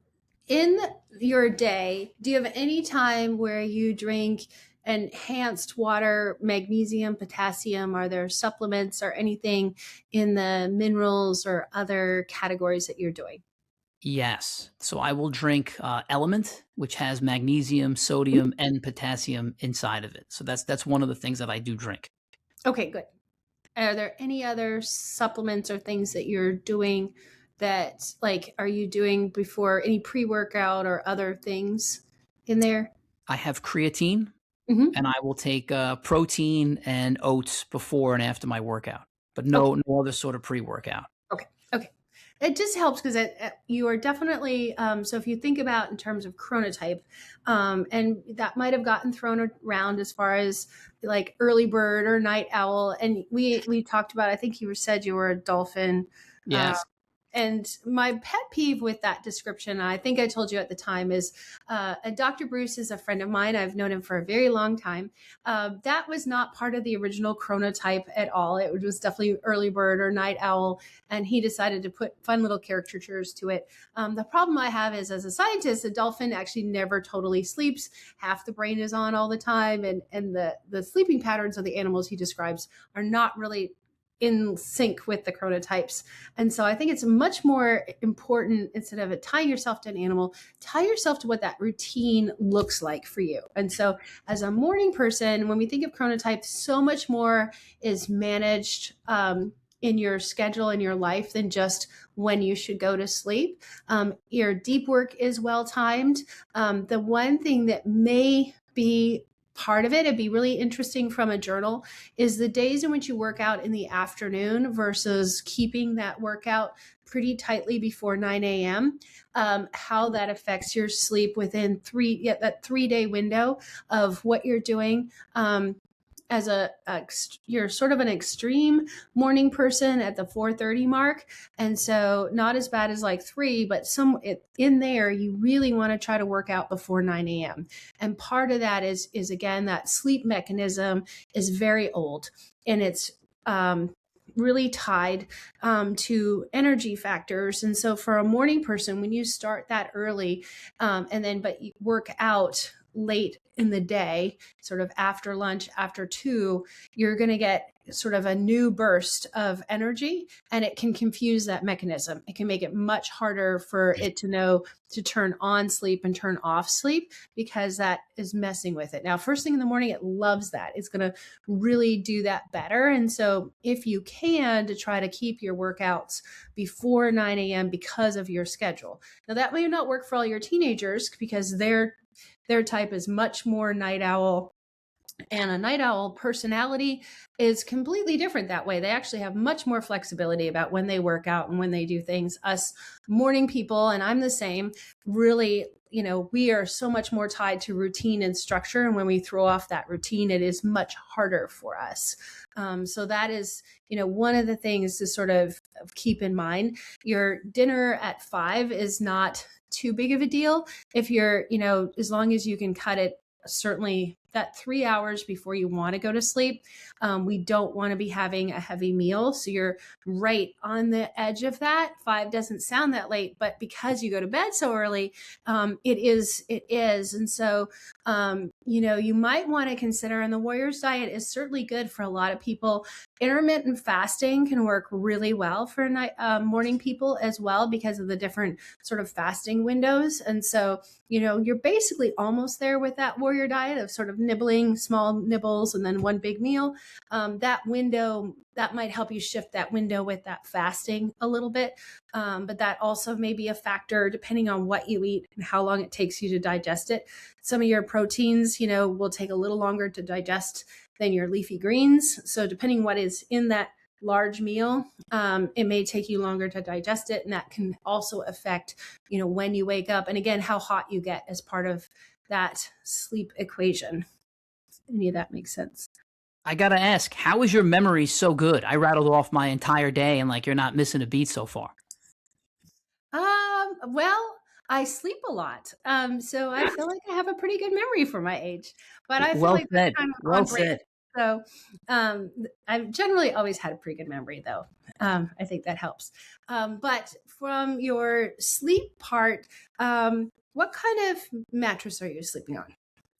in your day, do you have any time where you drink enhanced water, magnesium, potassium? Are there supplements or anything in the minerals or other categories that you're doing? Yes. So I will drink Element, which has magnesium, sodium, and potassium inside of it. So that's one of the things that I do drink. Okay, good. Are there any other supplements or things that you're doing that, like, are you doing before any pre workout or other things in there? I have creatine, Hmm. and I will take protein and oats before and after my workout, but Okay. no other sort of pre workout. Okay. Okay. It just helps because you are definitely, so if you think about in terms of chronotype, and that might have gotten thrown around as far as like early bird or night owl. And we talked about, I think you said you were a dolphin. Uh, Yes. and my pet peeve with that description, I think I told you at the time, is Dr. Bruce is a friend of mine. I've known him for a very long time. That was not part of the original chronotype at all. It was definitely early bird or night owl, and he decided to put fun little caricatures to it. The problem I have is, as a scientist, a dolphin actually never totally sleeps. Half the brain is on all the time, and the sleeping patterns of the animals he describes are not really in sync with the chronotypes. And so I think it's much more important, instead of tying yourself to an animal, tie yourself to what that routine looks like for you. And so as a morning person, when we think of chronotype, so much more is managed in your schedule, in your life, than just when you should go to sleep. Your deep work is well timed. The one thing that may be part of it, it'd be really interesting from a journal, is the days in which you work out in the afternoon versus keeping that workout pretty tightly before 9 a.m., how that affects your sleep within that 3-day window of what you're doing. As you're sort of an extreme morning person at the 4:30 mark. And so not as bad as like 3, but in there, you really want to try to work out before 9 a.m. And part of that is again, that sleep mechanism is very old, and it's really tied to energy factors. And so for a morning person, when you start that early, but you work out late in the day, sort of after lunch, after 2, you're going to get sort of a new burst of energy, and it can confuse that mechanism. It can make it much harder for it to know to turn on sleep and turn off sleep, because that is messing with it. Now, first thing in the morning, it loves that. It's going to really do that better. And so if you can, to try to keep your workouts before 9 a.m. because of your schedule. Now, that may not work for all your teenagers, because their type is much more night owl, and a night owl personality is completely different that way. They actually have much more flexibility about when they work out and when they do things. Us morning people, and I'm the same, really, we are so much more tied to routine and structure. And when we throw off that routine, it is much harder for us. So that is, one of the things to sort of keep in mind. Your dinner at 5 is not too big of a deal. If you're, as long as you can cut it, certainly that 3 hours before you want to go to sleep, we don't want to be having a heavy meal. So you're right on the edge of that. 5 doesn't sound that late, but because you go to bed so early, it is. And so, you might want to consider, and the Warriors diet is certainly good for a lot of people. Intermittent fasting can work really well for morning people as well, because of the different sort of fasting windows. And so, you're basically almost there with that warrior diet of sort of nibbling, small nibbles, and then one big meal. That window, that might help you shift that window with that fasting a little bit. But that also may be a factor depending on what you eat and how long it takes you to digest it. Some of your proteins, will take a little longer to digest than your leafy greens. So depending what is in that large meal, it may take you longer to digest it. And that can also affect, when you wake up, and again, how hot you get as part of that sleep equation. Any of that makes sense? I got to ask, how is your memory so good? I rattled off my entire day, and like, you're not missing a beat so far. Well, I sleep a lot. So I feel like I have a pretty good memory for my age, but I feel Well like that's said. kind of Well on brand. said. So I've generally always had a pretty good memory, though. I think that helps. But from your sleep part, what kind of mattress are you sleeping on?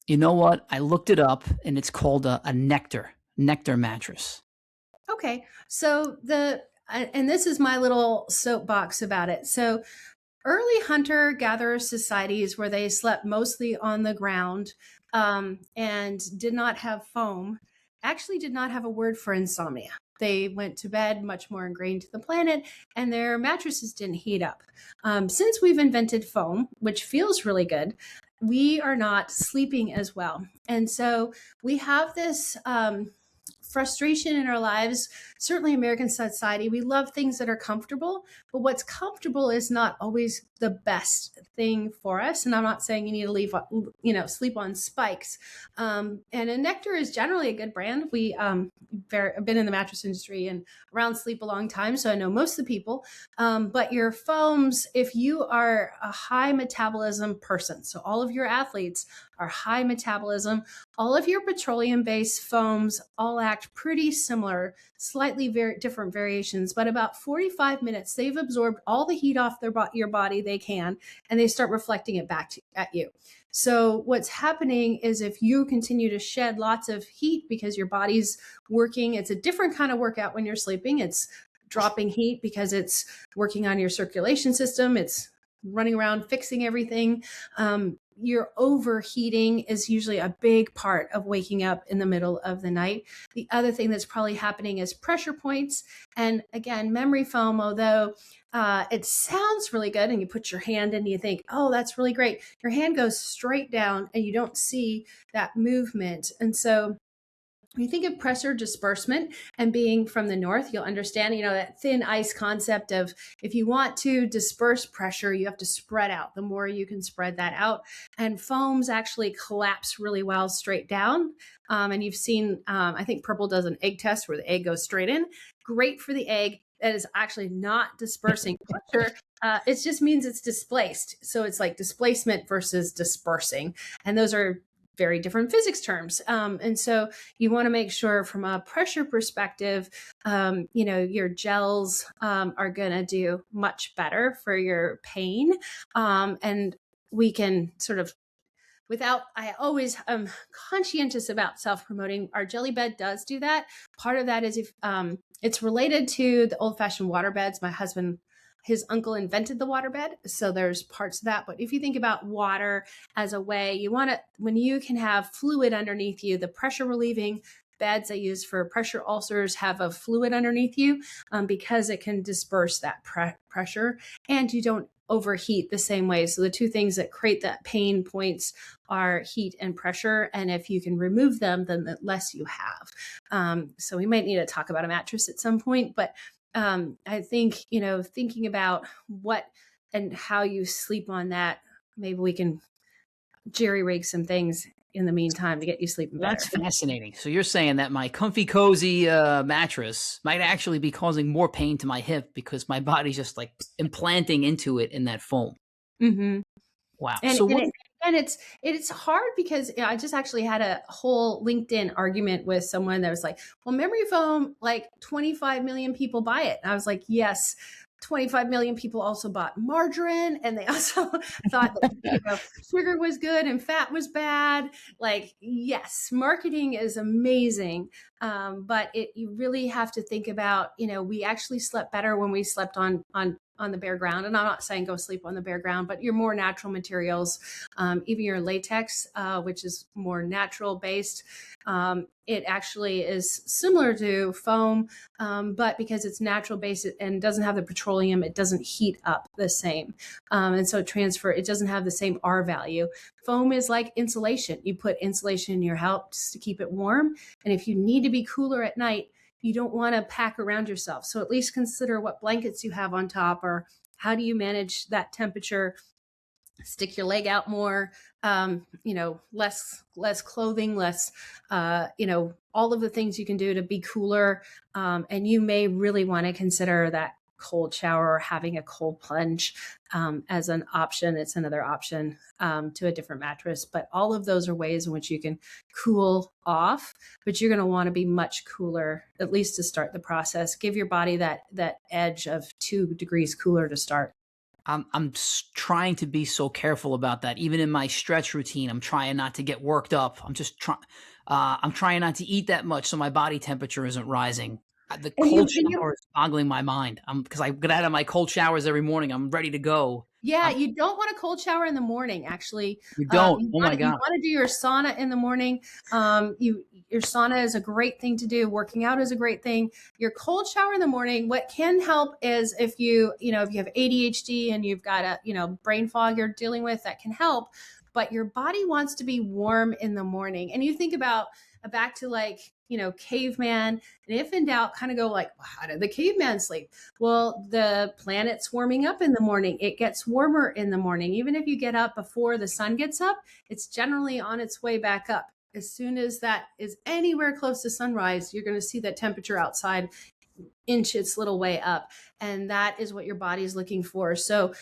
You know what? I looked it up, and it's called a Nectar mattress. Okay. So and this is my little soapbox about it. So early hunter-gatherer societies, where they slept mostly on the ground and did not have foam, actually did not have a word for insomnia. They went to bed much more ingrained to the planet, and their mattresses didn't heat up. Since we've invented foam, which feels really good, we are not sleeping as well. And so we have this frustration in our lives. Certainly American society, we love things that are comfortable, but what's comfortable is not always the best thing for us. And I'm not saying you need to sleep on spikes. And a Nectar is generally a good brand. We have been in the mattress industry and around sleep a long time, so I know most of the people. But your foams, if you are a high metabolism person, so all of your athletes are high metabolism, all of your petroleum-based foams all act act pretty similar, slightly very different variations, but about 45 minutes, they've absorbed all the heat off your body they can, and they start reflecting it back at you. So what's happening is if you continue to shed lots of heat because your body's working, it's a different kind of workout when you're sleeping. It's dropping heat because it's working on your circulation system. It's running around fixing everything. Your overheating is usually a big part of waking up in the middle of the night. The other thing that's probably happening is pressure points. And again, memory foam, although it sounds really good and you put your hand in and you think, oh, that's really great. Your hand goes straight down and you don't see that movement. And so when you think of pressure disbursement and being from the north, you'll understand, that thin ice concept of if you want to disperse pressure, you have to spread out. The more you can spread that out. And foams actually collapse really well straight down. And you've seen, I think Purple does an egg test where the egg goes straight in. Great for the egg. That is actually not dispersing pressure. It just means it's displaced. So it's like displacement versus dispersing. And those are very different physics terms. And so you want to make sure from a pressure perspective, your gels are going to do much better for your pain. And we can sort of I always am conscientious about self-promoting. Our jelly bed does do that. Part of that is if it's related to the old-fashioned water beds. My husband, his uncle invented the waterbed, so there's parts of that. But if you think about water as a way, when you can have fluid underneath you, the pressure relieving beds I use for pressure ulcers have a fluid underneath you because it can disperse that pressure and you don't overheat the same way. So the two things that create that pain points are heat and pressure. And if you can remove them, then the less you have. So we might need to talk about a mattress at some point, but I think, thinking about what and how you sleep on that, maybe we can jerry rig some things in the meantime to get you sleeping better. That's fascinating. So you're saying that my comfy, cozy mattress might actually be causing more pain to my hip because my body's just like implanting into it in that foam. Mm-hmm. Wow. And it's hard because I just actually had a whole LinkedIn argument with someone that was like, well, memory foam, like 25 million people buy it. And I was like, yes, 25 million people also bought margarine, and they also thought that sugar was good and fat was bad. Like, yes, marketing is amazing, but you really have to think about, we actually slept better when we slept on the bare ground. And I'm not saying go sleep on the bare ground, but your more natural materials, even your latex, which is more natural based, it actually is similar to foam, but because it's natural based and doesn't have the petroleum, it doesn't heat up the same. And so it doesn't have the same R value. Foam is like insulation. You put insulation in your house to keep it warm. And if you need to be cooler at night, you don't want to pack around yourself. So at least consider what blankets you have on top, or how do you manage that temperature. Stick your leg out more, less clothing, less, all of the things you can do to be cooler. And you may really want to consider that cold shower or having a cold plunge as an option. It's another option to a different mattress. But all of those are ways in which you can cool off, but you're going to want to be much cooler, at least to start the process. Give your body that edge of 2 degrees cooler to start. I'm trying to be so careful about that. Even in my stretch routine, I'm trying not to get worked up. I'm trying not to eat that much so my body temperature isn't rising. The cold shower is boggling my mind. Because I get out of my cold showers every morning. I'm ready to go. Yeah, you don't want a cold shower in the morning, actually. You don't. Oh my God. You want to do your sauna in the morning. Your sauna is a great thing to do. Working out is a great thing. Your cold shower in the morning, what can help is if you have ADHD and you've got a, brain fog you're dealing with, that can help. But your body wants to be warm in the morning. And you think about back to caveman, and if in doubt, kind of go like, well, how did the caveman sleep? Well, the planet's warming up in the morning. It gets warmer in the morning. Even if you get up before the sun gets up, it's generally on its way back up. As soon as that is anywhere close to sunrise, you're going to see that temperature outside inch its little way up. And that is what your body is looking for. So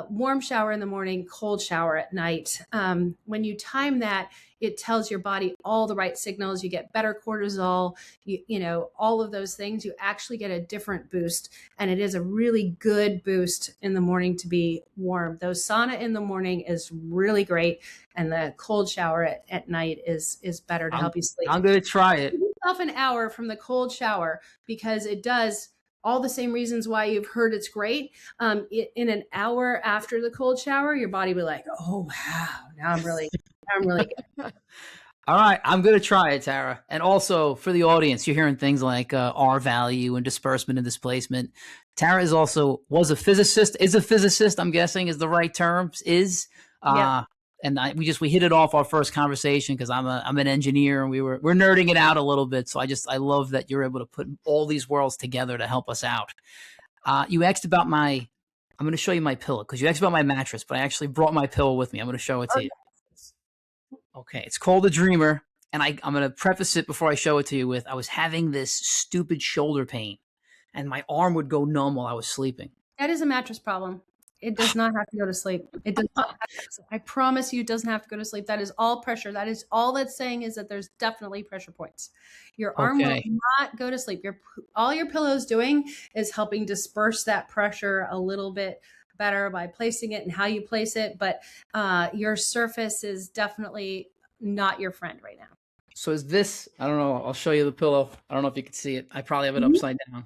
warm shower in the morning, cold shower at night. When you time that, it tells your body all the right signals. You get better cortisol, you know, all of those things. You actually get a different boost. And it is a really good boost in the morning to be warm. Though sauna in the morning is really great. And the cold shower at night is better to help you sleep. I'm going to try it. Give yourself an hour from the cold shower, because it does all the same reasons why you've heard it's great. In an hour after the cold shower, your body will be like, oh, wow, now I'm really good. All right, I'm going to try it, Tara. And also for the audience, you're hearing things like R value and disbursement and displacement. Tara is a physicist, I'm guessing is the right term, Yeah. And we hit it off our first conversation because I'm an engineer and we're nerding it out a little bit. So I love that you're able to put all these worlds together to help us out. You asked about I'm going to show you my pillow because you asked about my mattress, but I actually brought my pillow with me. I'm going to show it to you. Okay, it's called the Dreamer, and I'm going to preface it before I show it to you with I was having this stupid shoulder pain, and my arm would go numb while I was sleeping. That is a mattress problem. It does not have to go to sleep. It does not have to, I promise you, it doesn't have to go to sleep. That is all pressure. That is all that's saying is that there's definitely pressure points. Your arm will not go to sleep. All your pillow's doing is helping disperse that pressure a little bit better by placing it and how you place it. But your surface is definitely not your friend right now. So is this, I don't know, I'll show you the pillow. I don't know if you can see it. I probably have it upside down.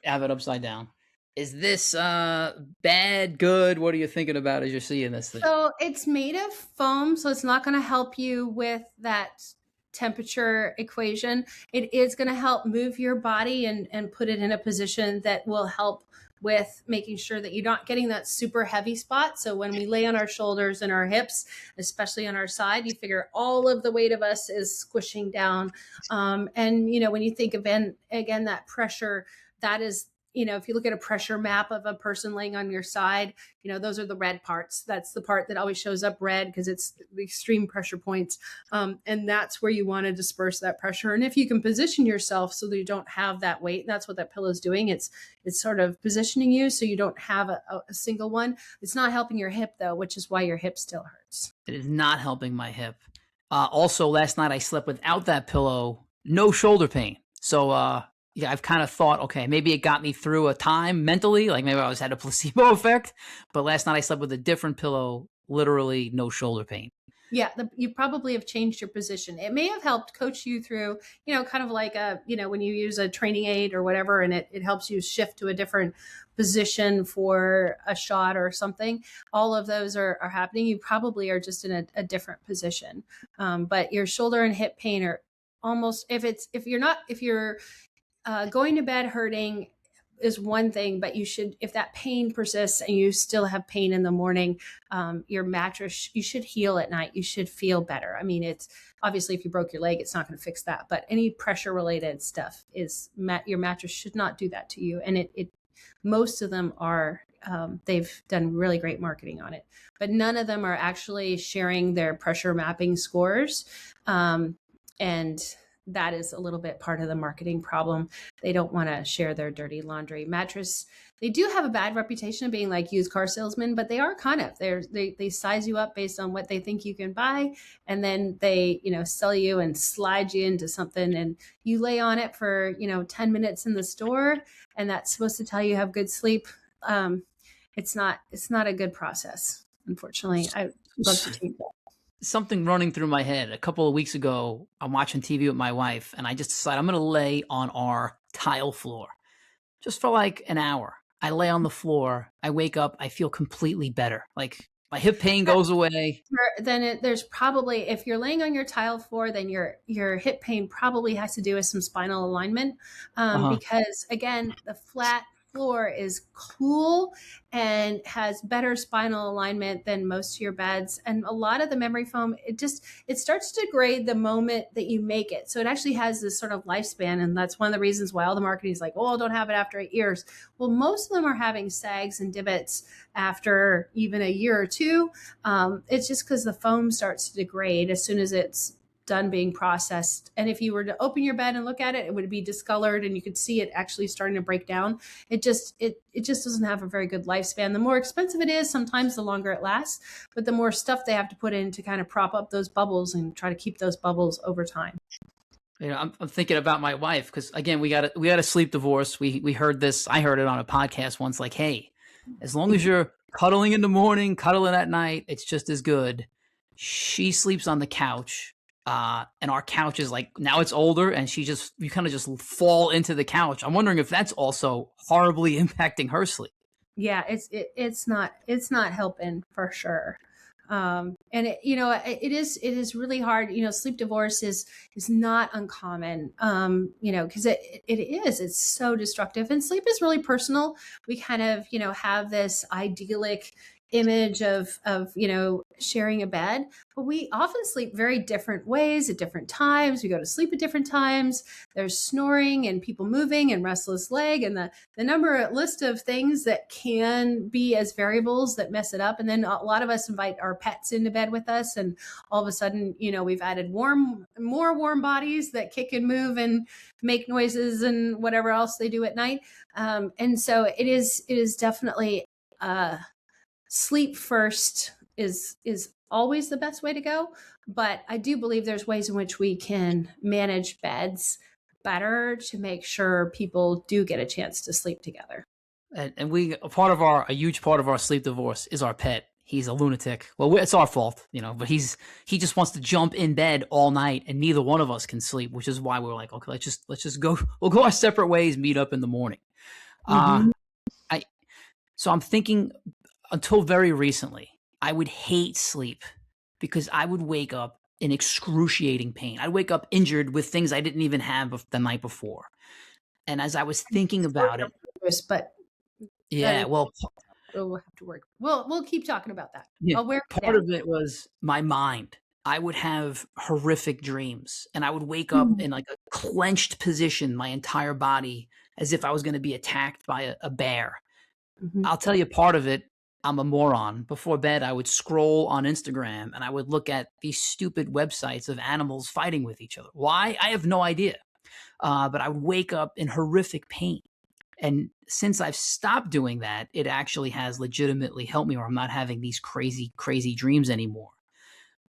I have it upside down. Is this bad, good? What are you thinking about as you're seeing this thing? So it's made of foam, so it's not going to help you with that temperature equation. It is going to help move your body and put it in a position that will help with making sure that you're not getting that super heavy spot. So when we lay on our shoulders and our hips, especially on our side, you figure all of the weight of us is squishing down. And, you know, when you think of, again, that pressure, that is, you know, if you look at a pressure map of a person laying on your side, you know, those are the red parts. That's the part that always shows up red because it's the extreme pressure points. And that's where you want to disperse that pressure. And if you can position yourself so that you don't have that weight, that's what that pillow is doing. It's sort of positioning you so you don't have a single one. It's not helping your hip though, which is why your hip still hurts. It is not helping my hip. Also, last night I slept without that pillow, no shoulder pain. So, yeah, I've kind of thought, okay, maybe it got me through a time mentally, like maybe I had a placebo effect, but last night I slept with a different pillow, literally no shoulder pain. Yeah, you probably have changed your position. It may have helped coach you through, you know, kind of like when you use a training aid or whatever, and it helps you shift to a different position for a shot or something. All of those are happening. You probably are just in a different position. But your shoulder and hip pain are almost, if you're going to bed hurting is one thing, but if that pain persists and you still have pain in the morning, your mattress, you should heal at night. You should feel better. I mean, it's obviously if you broke your leg, it's not going to fix that, but any pressure related stuff your mattress should not do that to you. And most of them are, they've done really great marketing on it, but none of them are actually sharing their pressure mapping scores. And that is a little bit part of the marketing problem. They don't want to share their dirty laundry. Mattress, they do have a bad reputation of being like used car salesmen, but they are kind of, they size you up based on what they think you can buy. And then they, sell you and slide you into something and you lay on it for, 10 minutes in the store. And that's supposed to tell you have good sleep. It's not a good process. Unfortunately, I love to change that. Something running through my head. A couple of weeks ago, I'm watching TV with my wife, and I just decided I'm going to lay on our tile floor just for like an hour. I lay on the floor. I wake up. I feel completely better. Like my hip pain goes away. Then there's probably, if you're laying on your tile floor, then your hip pain probably has to do with some spinal alignment. Because again, the flat floor is cool and has better spinal alignment than most of your beds. And a lot of the memory foam, it starts to degrade the moment that you make it. So it actually has this sort of lifespan. And that's one of the reasons why all the marketing is like, oh, don't have it after 8 years. Well, most of them are having sags and divots after even a year or two. It's just because the foam starts to degrade as soon as it's done being processed. And if you were to open your bed and look at it, it would be discolored and you could see it actually starting to break down. It just doesn't have a very good lifespan. The more expensive it is, sometimes the longer it lasts, but the more stuff they have to put in to kind of prop up those bubbles and try to keep those bubbles over time. You know, I'm thinking about my wife because again, we got a sleep divorce. We heard this. I heard it on a podcast once. Like, hey, as long as you're cuddling in the morning, cuddling at night, it's just as good. She sleeps on the couch, and our couch is like now it's older, and you kind of just fall into the couch. I'm wondering if that's also horribly impacting her sleep. Yeah, it's not helping for sure. And it is really hard. Sleep divorce is not uncommon. Because it's so destructive, and sleep is really personal. We kind of have this idyllic image of sharing a bed, but we often sleep very different ways at different times. We go to sleep at different times. There's snoring and people moving and restless leg and the list of things that can be as variables that mess it up. And then a lot of us invite our pets into bed with us, and all of a sudden we've added more warm bodies that kick and move and make noises and whatever else they do at night. And so it is definitely sleep first is always the best way to go. But I do believe there's ways in which we can manage beds better to make sure people do get a chance to sleep together. And a huge part of our sleep divorce is our pet. He's a lunatic. Well, it's our fault, but he just wants to jump in bed all night, and neither one of us can sleep, which is why we're like, okay, let's just go. We'll go our separate ways, meet up in the morning. Mm-hmm. So I'm thinking, until very recently, I would hate sleep because I would wake up in excruciating pain. I'd wake up injured with things I didn't even have the night before. And as I was thinking about it, but yeah, well, we'll have to work. We'll keep talking about that. yeah, part of it was my mind. I would have horrific dreams, and I would wake up in like a clenched position, my entire body, as if I was going to be attacked by a bear. Mm-hmm. I'll tell you part of it. I'm a moron. Before bed, I would scroll on Instagram and I would look at these stupid websites of animals fighting with each other. Why? I have no idea. But I would wake up in horrific pain. And since I've stopped doing that, it actually has legitimately helped me, or I'm not having these crazy, crazy dreams anymore.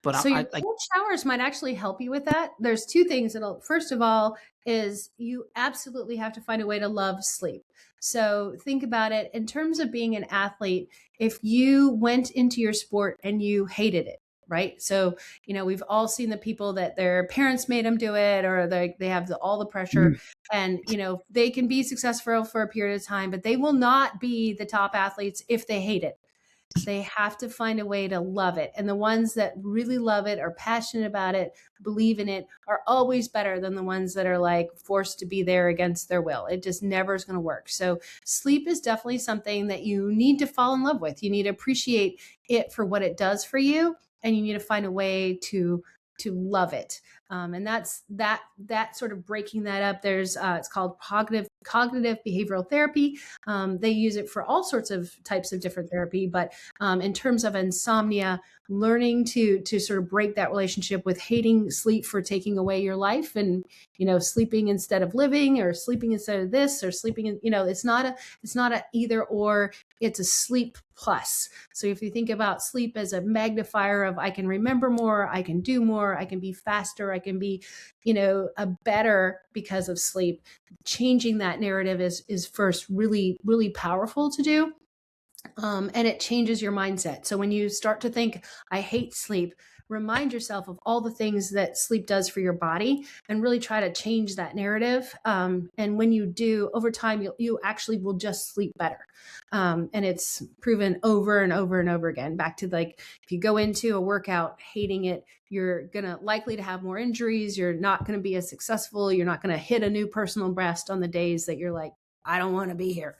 But so your cold showers might actually help you with that. There's two things first of all, is you absolutely have to find a way to love sleep. So think about it in terms of being an athlete. If you went into your sport and you hated it, right? So, we've all seen the people that their parents made them do it, or they have all the pressure, and, they can be successful for a period of time, but they will not be the top athletes if they hate it. They have to find a way to love it. And the ones that really love it, are passionate about it, believe in it, are always better than the ones that are like forced to be there against their will. It just never is going to work. So sleep is definitely something that you need to fall in love with. You need to appreciate it for what it does for you. And you need to find a way to love it. And that's that sort of breaking that up. There's it's called cognitive behavioral therapy. They use it for all sorts of types of different therapy, but in terms of insomnia, learning to sort of break that relationship with hating sleep for taking away your life, and sleeping instead of living, or sleeping instead of this, or sleeping in, it's not a either or, it's a sleep plus. So if you think about sleep as a magnifier of, I can remember more, I can do more, I can be faster, I can be, a better because of sleep. Changing that narrative is first really, really powerful to do. And it changes your mindset. So when you start to think, I hate sleep, remind yourself of all the things that sleep does for your body, and really try to change that narrative. And when you do, over time, you actually will just sleep better. And it's proven over and over and over again. Back to like, if you go into a workout hating it, you're likely to have more injuries. You're not going to be as successful. You're not going to hit a new personal best on the days that you're like, I don't want to be here.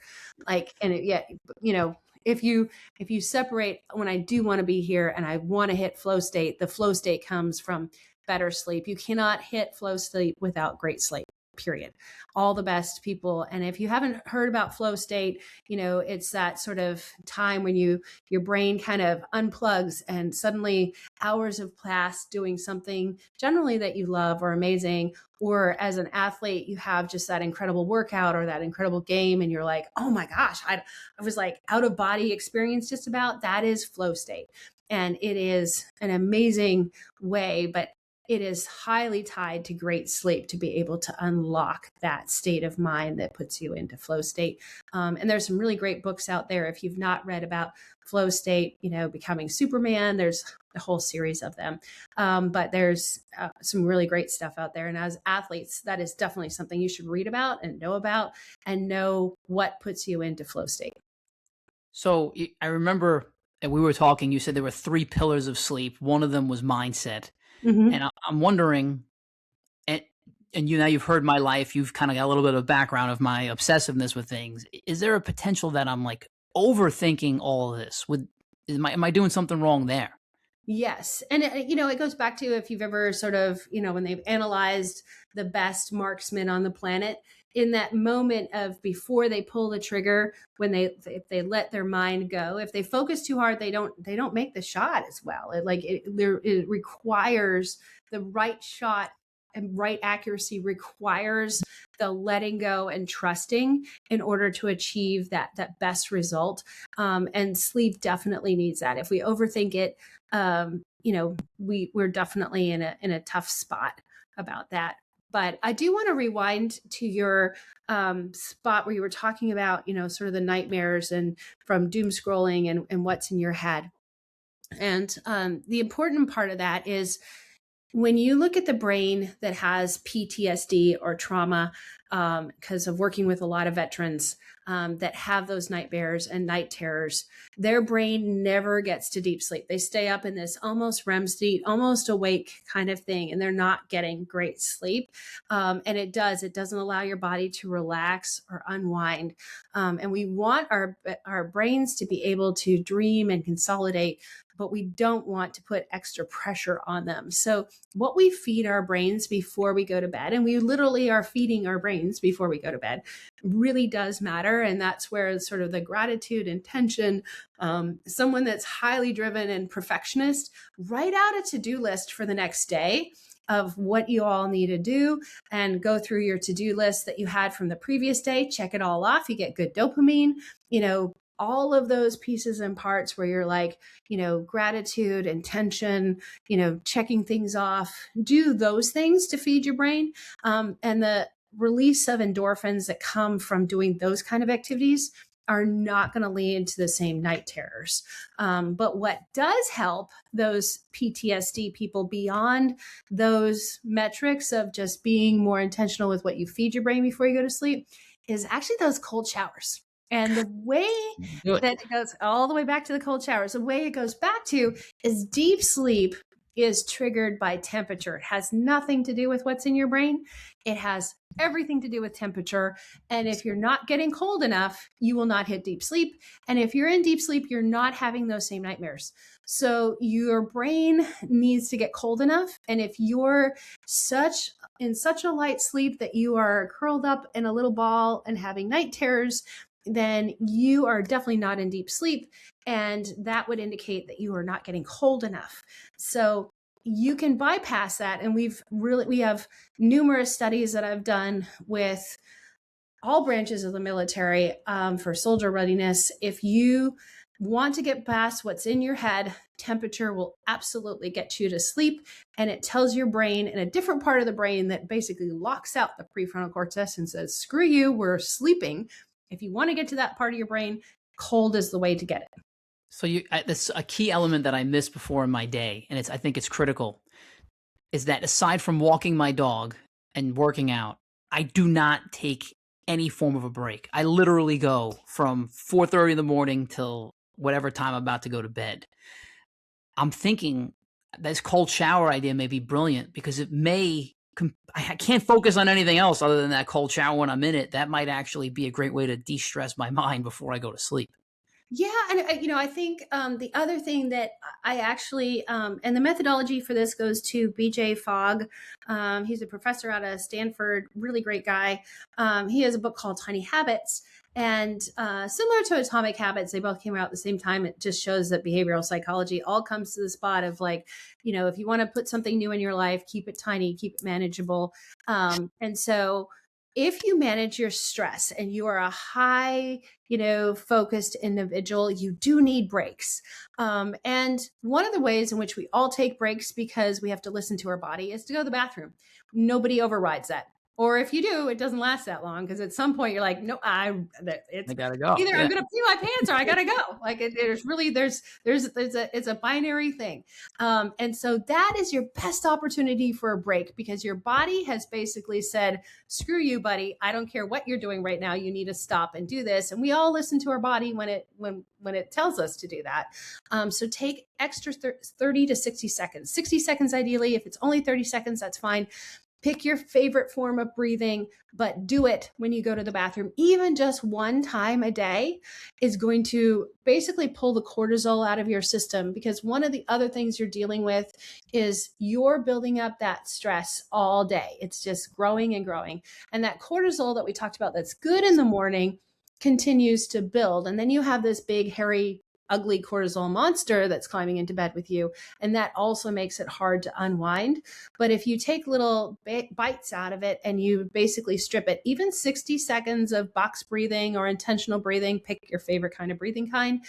If you separate, when I do want to be here and I want to hit flow state, the flow state comes from better sleep. You cannot hit flow sleep without great sleep, period. All the best, people. And if you haven't heard about flow state, it's that sort of time when your brain kind of unplugs and suddenly hours have passed doing something generally that you love or amazing. Or as an athlete, you have just that incredible workout or that incredible game, and you're like, oh my gosh, I was like out of body experience just about. That is flow state. And it is an amazing way, but it is highly tied to great sleep to be able to unlock that state of mind that puts you into flow state. And there's some really great books out there. If you've not read about flow state, Becoming Superman, there's a whole series of them. But there's some really great stuff out there. And as athletes, that is definitely something you should read about and know what puts you into flow state. So I remember we were talking, you said there were 3 pillars of sleep. One of them was mindset. Mm-hmm. And I'm wondering, and now you've heard my life, you've kind of got a little bit of background of my obsessiveness with things. Is there a potential that I'm like overthinking all of this? Am I doing something wrong there? Yes. And, it goes back to if you've ever sort of, when they've analyzed the best marksmen on the planet, in that moment of before they pull the trigger, if they let their mind go, if they focus too hard, they don't make the shot as well. It requires the right shot, and right accuracy requires the letting go and trusting in order to achieve that best result. And sleep definitely needs that. If we overthink it, we're definitely in a tough spot about that. But I do want to rewind to your spot where you were talking about, sort of the nightmares and from doom scrolling and what's in your head. And the important part of that is when you look at the brain that has PTSD or trauma, because of working with a lot of veterans that have those nightmares and night terrors, their brain never gets to deep sleep. They stay up in this almost REM state, almost awake kind of thing, and they're not getting great sleep. And it doesn't allow your body to relax or unwind. And we want our brains to be able to dream and consolidate, but we don't want to put extra pressure on them. So what we feed our brains before we go to bed, and we literally are feeding our brains before we go to bed, really does matter. And that's where sort of the gratitude, intention, someone that's highly driven and perfectionist, write out a to-do list for the next day of what you all need to do and go through your to-do list that you had from the previous day, check it all off. You get good dopamine, all of those pieces and parts where you're like, gratitude, intention, checking things off, do those things to feed your brain. And the release of endorphins that come from doing those kind of activities are not going to lead to the same night terrors. But what does help those PTSD people beyond those metrics of just being more intentional with what you feed your brain before you go to sleep is actually those cold showers. And the way that it goes all the way back to the cold showers, the way it goes back to is deep sleep is triggered by temperature. It has nothing to do with what's in your brain. It has everything to do with temperature. And if you're not getting cold enough, you will not hit deep sleep. And if you're in deep sleep, you're not having those same nightmares. So your brain needs to get cold enough. And if you're in such a light sleep that you are curled up in a little ball and having night terrors, then you are definitely not in deep sleep. And that would indicate that you are not getting cold enough. So you can bypass that. And we have numerous studies that I've done with all branches of the military for soldier readiness. If you want to get past what's in your head, temperature will absolutely get you to sleep. And it tells your brain in a different part of the brain that basically locks out the prefrontal cortex and says, screw you, we're sleeping. If you want to get to that part of your brain, cold is the way to get it. So that's a key element that I missed before in my day, and I think it's critical, is that aside from walking my dog and working out, I do not take any form of a break. I literally go from 4:30 in the morning till whatever time I'm about to go to bed. I'm thinking this cold shower idea may be brilliant because I can't focus on anything else other than that cold shower when I'm in it. That might actually be a great way to de-stress my mind before I go to sleep. Yeah, and I think the other thing that I actually, and the methodology for this goes to BJ Fogg. He's a professor out of Stanford, really great guy. He has a book called Tiny Habits, and similar to Atomic Habits, they both came out at the same time. It just shows that behavioral psychology all comes to the spot of like, if you want to put something new in your life, keep it tiny, keep it manageable. And so, if you manage your stress and you are a high focused individual, you do need breaks. And one of the ways in which we all take breaks because we have to listen to our body is to go to the bathroom. Nobody overrides that. Or if you do, it doesn't last that long because at some point you're like, no, it's I gotta go. either I'm Yeah. going to pee my pants or I got to go. Like there's really, it's a binary thing. And so that is your best opportunity for a break because your body has basically said, screw you, buddy. I don't care what you're doing right now. You need to stop and do this. And we all listen to our body when it tells us to do that. So take extra 30 to 60 seconds, 60 seconds ideally. If it's only 30 seconds, that's fine. Pick your favorite form of breathing, but do it when you go to the bathroom. Even just one time a day is going to basically pull the cortisol out of your system because one of the other things you're dealing with is you're building up that stress all day. It's just growing and growing. And that cortisol that we talked about that's good in the morning continues to build. And then you have this big, hairy, ugly cortisol monster that's climbing into bed with you. And that also makes it hard to unwind. But if you take little bites out of it and you basically strip it, even 60 seconds of box breathing or intentional breathing, pick your favorite kind of breathing kind,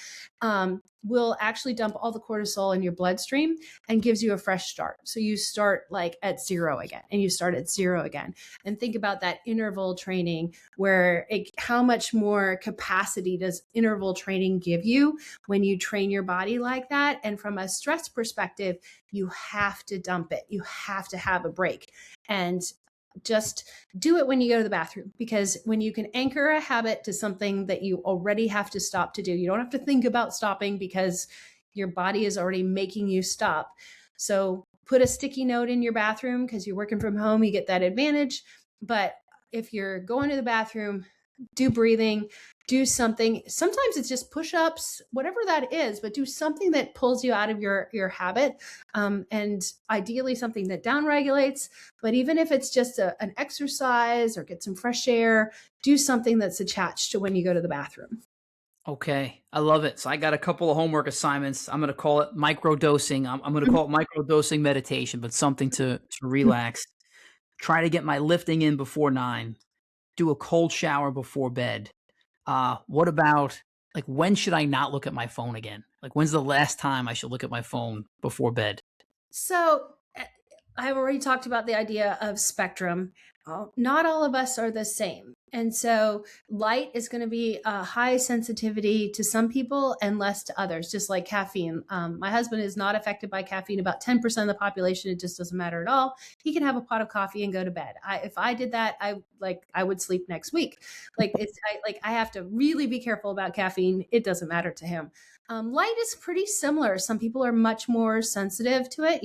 will actually dump all the cortisol in your bloodstream and gives you a fresh start. So you start like at zero again and you start at zero again. And think about that interval training where how much more capacity does interval training give you when you train your body like that? And from a stress perspective, you have to dump it. You have to have a break. And just do it when you go to the bathroom because when you can anchor a habit to something that you already have to stop to do, you don't have to think about stopping because your body is already making you stop. So put a sticky note in your bathroom because you're working from home, you get that advantage. But if you're going to the bathroom, do breathing, do something. Sometimes it's just push-ups, whatever that is, but do something that pulls you out of your habit, and ideally something that downregulates. But even if it's just an exercise or get some fresh air, do something that's attached to when you go to the bathroom. Okay, I love it. So I got a couple of homework assignments. I'm gonna call it micro dosing. I'm gonna call it micro dosing meditation, but something to relax. Try to get my lifting in before 9. Do a cold shower before bed. What about like when should I not look at my phone again? Like when's the last time I should look at my phone before bed? So I've already talked about the idea of spectrum. Not all of us are the same. And so light is going to be a high sensitivity to some people and less to others, just like caffeine. My husband is not affected by caffeine. About 10% of the population, it just doesn't matter at all. He can have a pot of coffee and go to bed. If I did that, I would sleep next week. I have to really be careful about caffeine. It doesn't matter to him. Light is pretty similar. Some people are much more sensitive to it.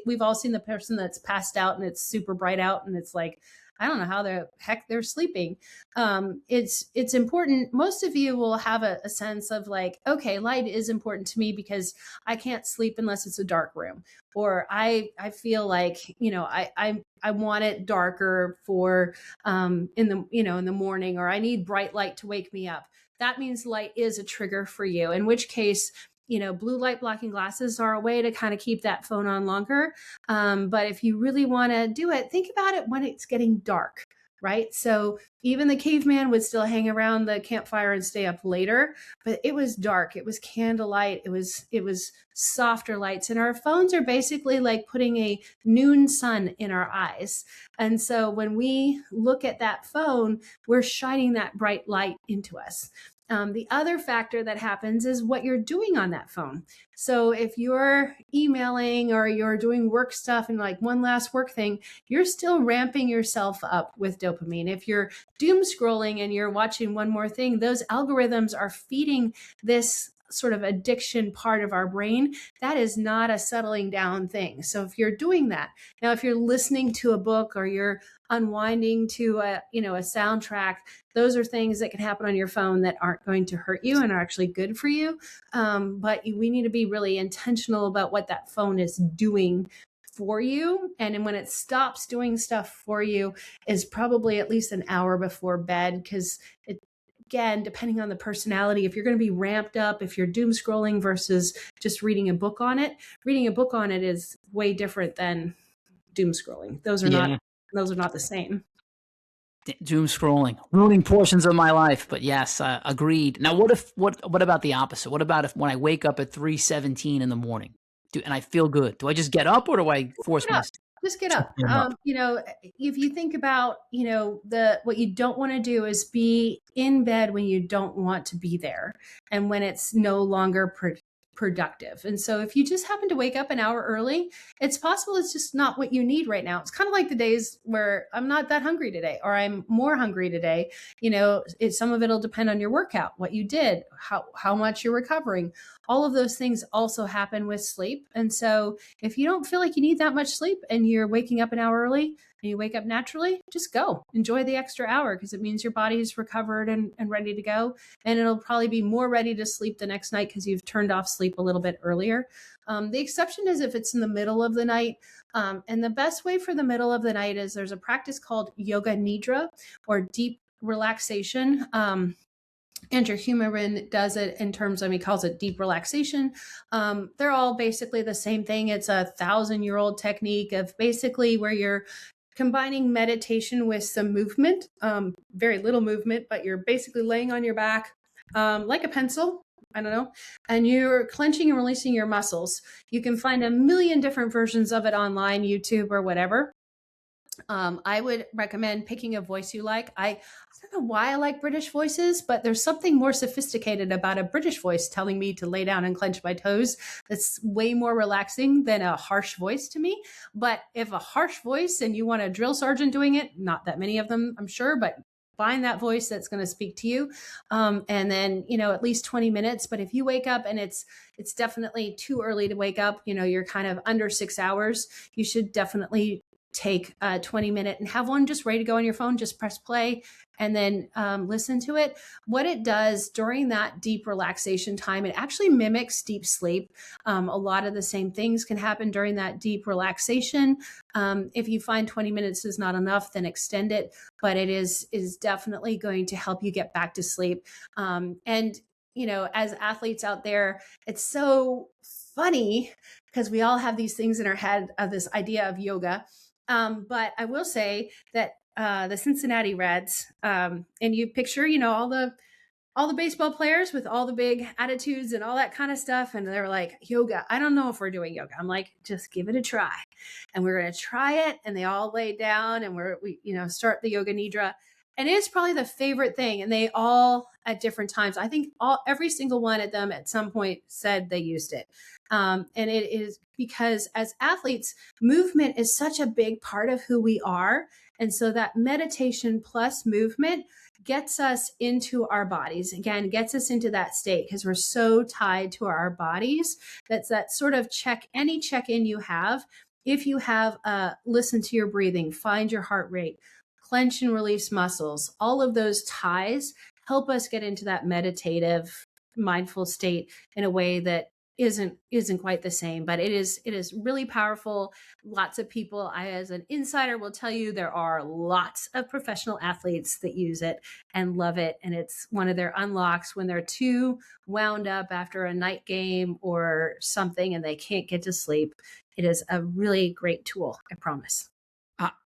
We've all seen the person that's passed out and it's super bright out and it's like, I don't know how the heck they're sleeping. It's important. Most of you will have a sense of like, okay, light is important to me because I can't sleep unless it's a dark room, or I feel like I want it darker for in the morning, or I need bright light to wake me up. That means light is a trigger for you, in which case, blue light blocking glasses are a way to kind of keep that phone on longer. But if you really want to do it, think about it when it's getting dark, right? So even the caveman would still hang around the campfire and stay up later, but it was dark. It was candlelight. It was softer lights. And our phones are basically like putting a noon sun in our eyes. And so when we look at that phone, we're shining that bright light into us. The other factor that happens is what you're doing on that phone. So if you're emailing or you're doing work stuff and like one last work thing, you're still ramping yourself up with dopamine. If you're doom scrolling and you're watching one more thing, those algorithms are feeding this sort of addiction part of our brain, that is not a settling down thing. So if you're doing that, now if you're listening to a book or you're unwinding to a, a soundtrack, those are things that can happen on your phone that aren't going to hurt you and are actually good for you. But we need to be really intentional about what that phone is doing for you. And when it stops doing stuff for you is probably at least an hour before bed, because again, depending on the personality, if you're going to be ramped up, if you're doom scrolling versus just reading a book on it is way different than doom scrolling. Those are not the same. Doom scrolling, ruining portions of my life. But yes, agreed. Now, what about the opposite? What about if when I wake up at 3:17 in the morning, and I feel good? Do I just get up, or do I force myself? Just get up. If you think about, what you don't want to do is be in bed when you don't want to be there and when it's no longer productive. And so if you just happen to wake up an hour early, it's possible it's just not what you need right now. It's kind of like the days where I'm not that hungry today, or I'm more hungry today. Some of it'll depend on your workout, what you did, how much you're recovering. All of those things also happen with sleep. And so if you don't feel like you need that much sleep and you're waking up an hour early and you wake up naturally, just go enjoy the extra hour, because it means your body's recovered and ready to go. And it'll probably be more ready to sleep the next night because you've turned off sleep a little bit earlier. The exception is if it's in the middle of the night. And the best way for the middle of the night is there's a practice called yoga nidra, or deep relaxation. Andrew Huberman does it in terms of, he calls it deep relaxation. They're all basically the same thing. It's a 1,000-year-old technique of basically where you're combining meditation with some movement, very little movement, but you're basically laying on your back like a pencil. I don't know. And you're clenching and releasing your muscles. You can find a million different versions of it online, YouTube or whatever. I would recommend picking a voice you like. I don't know why I like British voices, but there's something more sophisticated about a British voice telling me to lay down and clench my toes. That's way more relaxing than a harsh voice to me. But if a harsh voice and you want a drill sergeant doing it, not that many of them, I'm sure, but find that voice that's going to speak to you. And then, at least 20 minutes. But if you wake up and it's definitely too early to wake up, you're kind of under 6 hours, you should definitely take a 20-minute and have one just ready to go on your phone. Just press play and then listen to it. What it does during that deep relaxation time, it actually mimics deep sleep. A lot of the same things can happen during that deep relaxation. If you find 20 minutes is not enough, then extend it. But it is definitely going to help you get back to sleep. And as athletes out there, it's so funny because we all have these things in our head of this idea of yoga. But I will say that the Cincinnati Reds, and you picture, all the baseball players with all the big attitudes and all that kind of stuff. And they're like, yoga, I don't know if we're doing yoga. I'm like, just give it a try. And we're going to try it. And they all lay down and we start the yoga nidra. And it's probably the favorite thing. And they all at different times, I think every single one of them at some point said they used it. And it is because as athletes, movement is such a big part of who we are. And so that meditation plus movement gets us into our bodies, again, gets us into that state because we're so tied to our bodies. That's that sort of any check-in you have. If you have listen to your breathing, find your heart rate, clench and release muscles, all of those ties help us get into that meditative, mindful state in a way that isn't quite the same, but it is really powerful. Lots of people, I as an insider will tell you, there are lots of professional athletes that use it and love it. And it's one of their unlocks when they're too wound up after a night game or something and they can't get to sleep. It is a really great tool, I promise.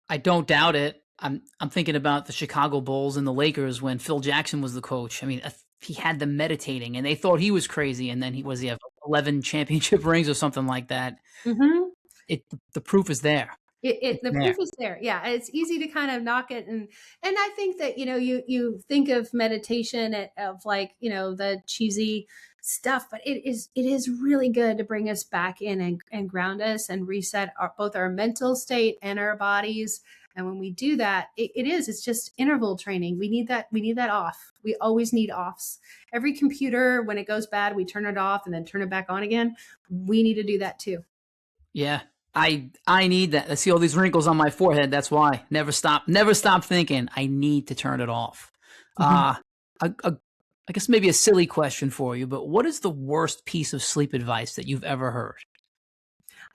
I don't doubt it. I'm thinking about the Chicago Bulls and the Lakers when Phil Jackson was the coach. I mean, he had them meditating and they thought he was crazy. And then he have 11 championship rings or something like that. Mm-hmm. The proof is there. Proof is there. Yeah. It's easy to kind of knock it. And I think that, you think of meditation of like, the cheesy stuff, but it is really good to bring us back in and ground us and reset both our mental state and our bodies. And when we do that, it's just interval training. We need that off. We always need offs. Every computer, when it goes bad, we turn it off and then turn it back on again. We need to do that too. Yeah. I need that. I see all these wrinkles on my forehead. That's why. Never stop thinking I need to turn it off. Mhm. Uh, I guess maybe a silly question for you, but what is the worst piece of sleep advice that you've ever heard?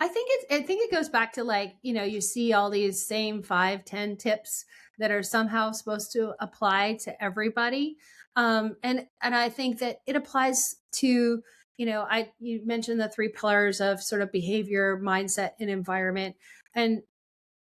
I think it goes back to, like, you see all these same 5, 10 tips that are somehow supposed to apply to everybody. And I think that it applies to, you mentioned the 3 pillars of sort of behavior, mindset, and environment. And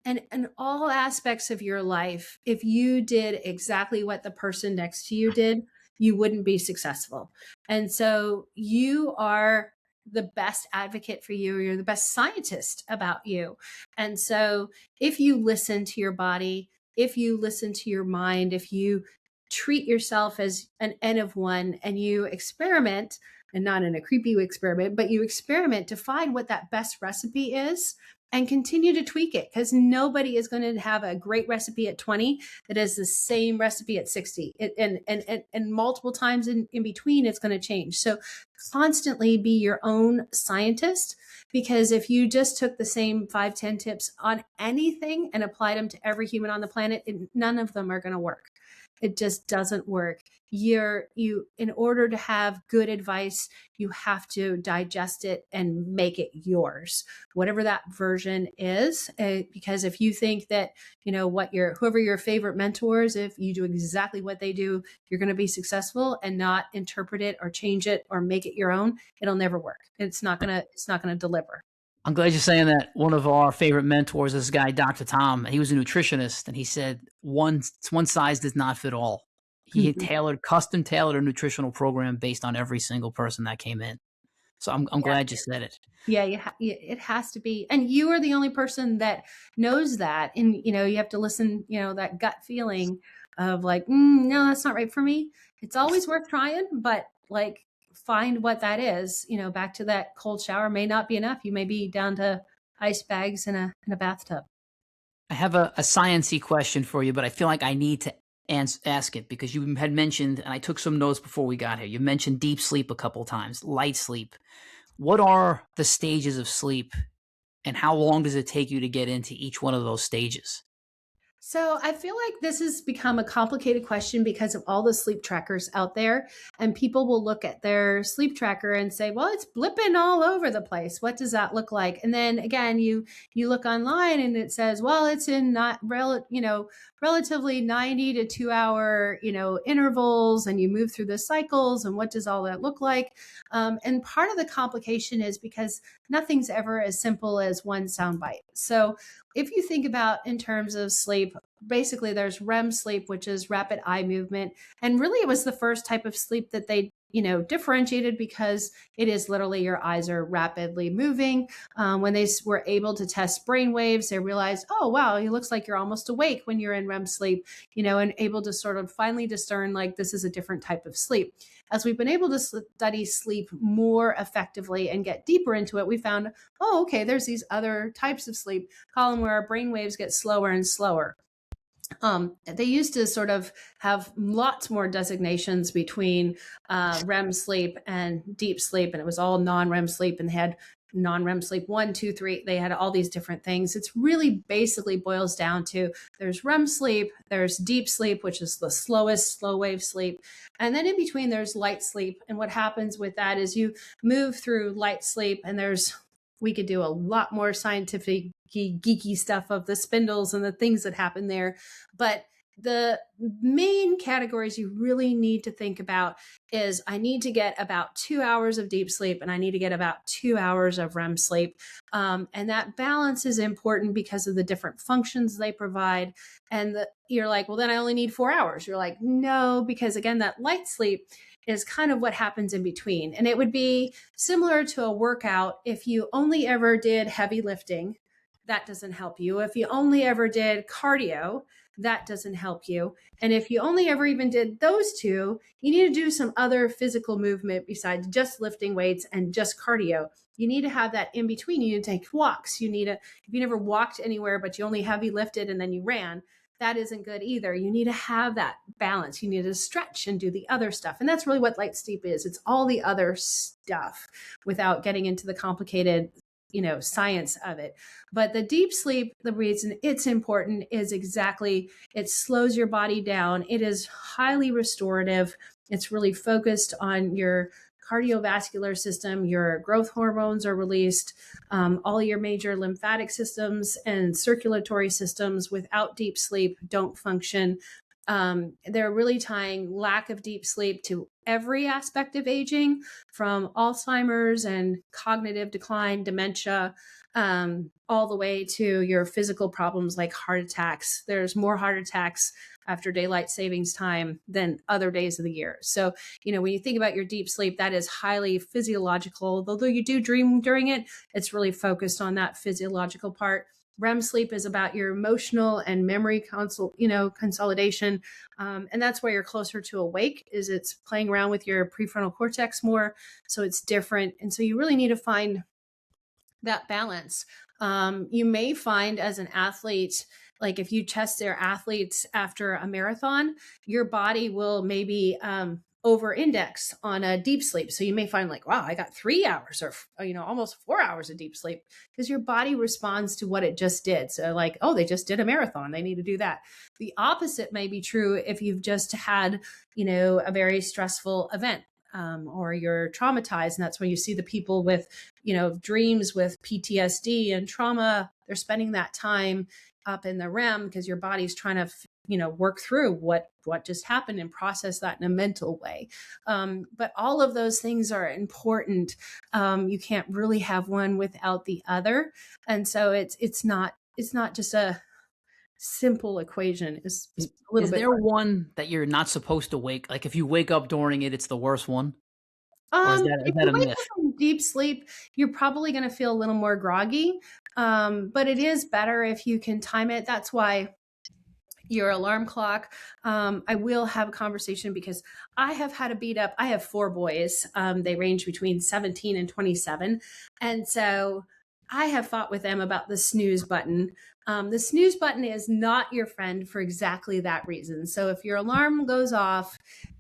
and all aspects of your life, if you did exactly what the person next to you did, you wouldn't be successful. And so you are the best advocate for you, you're the best scientist about you. And so if you listen to your body, if you listen to your mind, if you treat yourself as an N of one and you experiment, and not in a creepy experiment, but you experiment to find what that best recipe is and continue to tweak it, because nobody is going to have a great recipe at 20 that is the same recipe at 60. And multiple times in between, it's going to change. So constantly be your own scientist, because if you just took the same 5, 10 tips on anything and applied them to every human on the planet, none of them are going to work. It just doesn't work. In order to have good advice, you have to digest it and make it yours, whatever that version is. Because if you think that, whoever your favorite mentors, if you do exactly what they do, you're going to be successful, and not interpret it or change it or make it your own, it'll never work. It's not going to deliver. I'm glad you're saying that. One of our favorite mentors, this guy, Dr. Tom, he was a nutritionist, and he said one size does not fit all. He had Mhm. custom tailored a nutritional program based on every single person that came in. So I'm Yeah. glad you said it. Yeah, it has to be. And you are the only person that knows that. And, you have to listen, that gut feeling of like, no, that's not right for me. It's always worth trying, but like, find what that is. Back to that cold shower may not be enough. You may be down to ice bags in a bathtub. I have a science-y question for you, but I feel like I need to ask it because you had mentioned, and I took some notes before we got here. You mentioned deep sleep a couple times, light sleep. What are the stages of sleep, and how long does it take you to get into each one of those stages? So I feel like this has become a complicated question because of all the sleep trackers out there. And people will look at their sleep tracker and say, well, it's blipping all over the place. What does that look like? And then again, you look online and it says, well, it's in relatively 90 to 2 hour, intervals, and you move through the cycles. And what does all that look like? And part of the complication is because nothing's ever as simple as one soundbite. So if you think about in terms of sleep, basically there's REM sleep, which is rapid eye movement. And really it was the first type of sleep that they, differentiated, because it is literally your eyes are rapidly moving. When they were able to test brain waves, they realized, oh, wow, it looks like you're almost awake when you're in REM sleep, and able to sort of finally discern like this is a different type of sleep. As we've been able to study sleep more effectively and get deeper into it, we found, oh, okay, there's these other types of sleep, Colin, where our brain waves get slower and slower. They used to sort of have lots more designations between REM sleep and deep sleep, and it was all non-REM sleep, and they had non-REM sleep 1, 2, 3. They had all these different things. It's really basically boils down to there's REM sleep, there's deep sleep, which is the slowest slow wave sleep, and then in between there's light sleep. And what happens with that is you move through light sleep, and we could do a lot more scientific geeky stuff of the spindles and the things that happen there. But the main categories you really need to think about is I need to get about 2 hours of deep sleep and I need to get about 2 hours of REM sleep. And that balance is important because of the different functions they provide. And you're like, well, then I only need 4 hours. You're like, no, because again, that light sleep is kind of what happens in between. And it would be similar to a workout if you only ever did heavy lifting. that doesn't help you. If you only ever did cardio, that doesn't help you. And if you only ever even did those two, you need to do some other physical movement besides just lifting weights and just cardio. You need to have that in between. You need to take walks. You need to, if you never walked anywhere, but you only heavy lifted and then you ran, that isn't good either. You need to have that balance. You need to stretch and do the other stuff. And that's really what light sleep is. It's all the other stuff without getting into the complicated, science of it. But the deep sleep, the reason it's important is exactly, it slows your body down. It is highly restorative. It's really focused on your cardiovascular system. Your growth hormones are released. All your major lymphatic systems and circulatory systems without deep sleep don't function. They're really tying lack of deep sleep to every aspect of aging, from Alzheimer's and cognitive decline, dementia, all the way to your physical problems like heart attacks. There's more heart attacks after daylight savings time than other days of the year. So, when you think about your deep sleep, that is highly physiological. Although you do dream during it, it's really focused on that physiological part. REM sleep is about your emotional and memory consolidation. And that's where you're closer to awake, is it's playing around with your prefrontal cortex more. So it's different. And so you really need to find that balance. You may find as an athlete, like if you test their athletes after a marathon, your body will maybe over index on a deep sleep. So you may find like, wow, I got 3 hours or, almost 4 hours of deep sleep, because your body responds to what it just did. So like, oh, they just did a marathon, they need to do that. The opposite may be true if you've just had, a very stressful event. Or you're traumatized. And that's when you see the people with, dreams with PTSD and trauma. They're spending that time up in the REM because your body's trying to, work through what just happened and process that in a mental way. But all of those things are important. You can't really have one without the other. And so it's not just a simple equation. It's a little Is bit. there one that you're not supposed to wake? Like if you wake up during it, it's the worst one? Or is If that you a wake myth? up in deep sleep, you're probably going to feel a little more groggy. But it is better if you can time it. That's why your alarm clock. I will have a conversation because I have had a beat up. I have 4 boys. They range between 17 and 27. And so I have fought with them about the snooze button. The snooze button is not your friend for exactly that reason. So if your alarm goes off,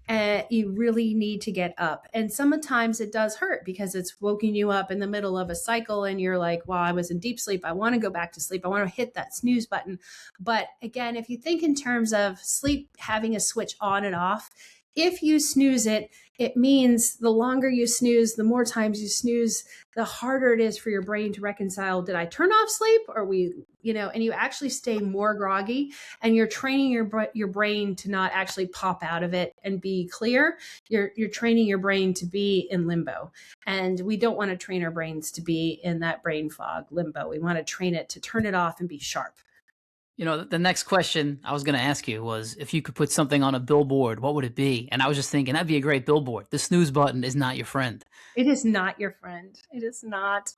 you really need to get up. And sometimes it does hurt because it's woken you up in the middle of a cycle and you're like, well, I was in deep sleep. I want to go back to sleep. I want to hit that snooze button. But again, if you think in terms of sleep having a switch on and off, if you snooze it, it means the longer you snooze, the more times you snooze, the harder it is for your brain to reconcile, did I turn off sleep? Or and you actually stay more groggy, and you're training your brain to not actually pop out of it and be clear. You're training your brain to be in limbo. And we don't want to train our brains to be in that brain fog limbo. We want to train it to turn it off and be sharp. The next question I was going to ask you was, if you could put something on a billboard, what would it be? And I was just thinking that'd be a great billboard. The snooze button is not your friend. It is not your friend. It is not.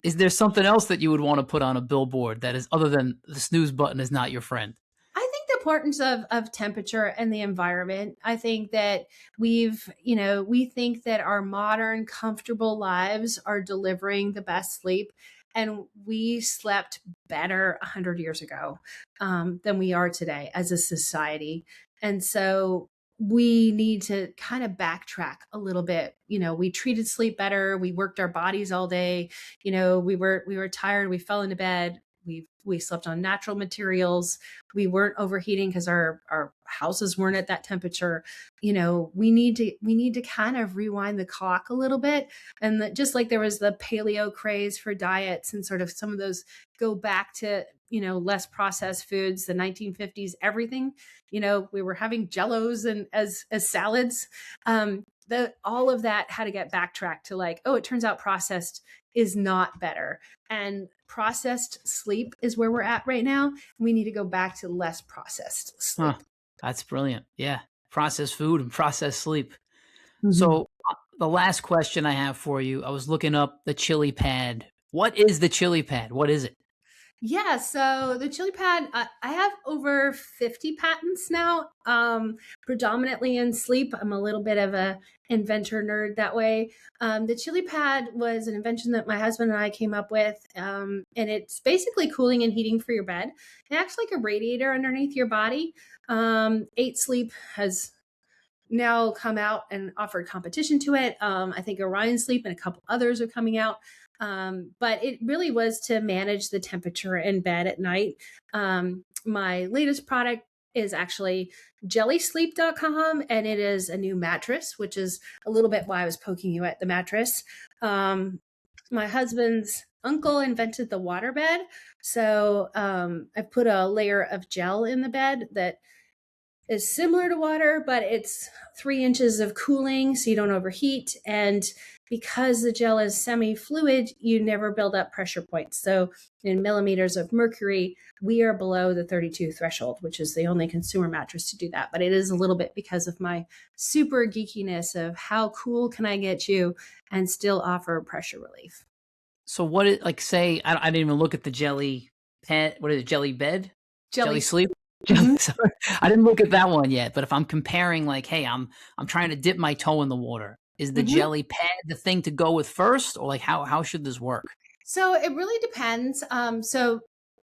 Is there something else that you would want to put on a billboard that is other than the snooze button is not your friend? I think the importance of temperature and the environment. I think that we think that our modern, comfortable lives are delivering the best sleep. And we slept better 100 years ago than we are today as a society. And so we need to kind of backtrack a little bit. We treated sleep better. We worked our bodies all day. We were tired. We fell into bed. We slept on natural materials. We weren't overheating because our houses weren't at that temperature. We need to kind of rewind the clock a little bit. And just like there was the paleo craze for diets and sort of some of those go back to, less processed foods, the 1950s, everything, we were having jellos and as salads. All of that had to get backtracked to like, oh, it turns out processed is not better. And processed sleep is where we're at right now. We need to go back to less processed sleep. Huh. That's brilliant. Yeah. Processed food and processed sleep. Mm-hmm. So the last question I have for you, I was looking up the chili pad. What is the chili pad? What is it? Yeah, so the chili pad, I have over 50 patents now, predominantly in sleep. I'm a little bit of a inventor nerd that way. The chili pad was an invention that my husband and I came up with, and it's basically cooling and heating for your bed. It acts like a radiator underneath your body. 8 Sleep has now come out and offered competition to it. I think Orion Sleep and a couple others are coming out. But it really was to manage the temperature in bed at night. My latest product is actually jellysleep.com, and it is a new mattress, which is a little bit why I was poking you at the mattress. My husband's uncle invented the water bed. So I put a layer of gel in the bed that is similar to water, but it's 3 inches of cooling so you don't overheat. And because the gel is semi-fluid, you never build up pressure points. So in millimeters of mercury, we are below the 32 threshold, which is the only consumer mattress to do that. But it is a little bit because of my super geekiness of how cool can I get you and still offer pressure relief. So what it like say I didn't even look at the jelly pet. What is it? Jelly bed? Jelly Jelly. sleep? Mhm. Sorry. I didn't look at that one yet. But if I'm comparing, like, hey, I'm trying to dip my toe in the water. Is the Mhm. jelly pad the thing to go with first, or like how should this work? So it really depends. So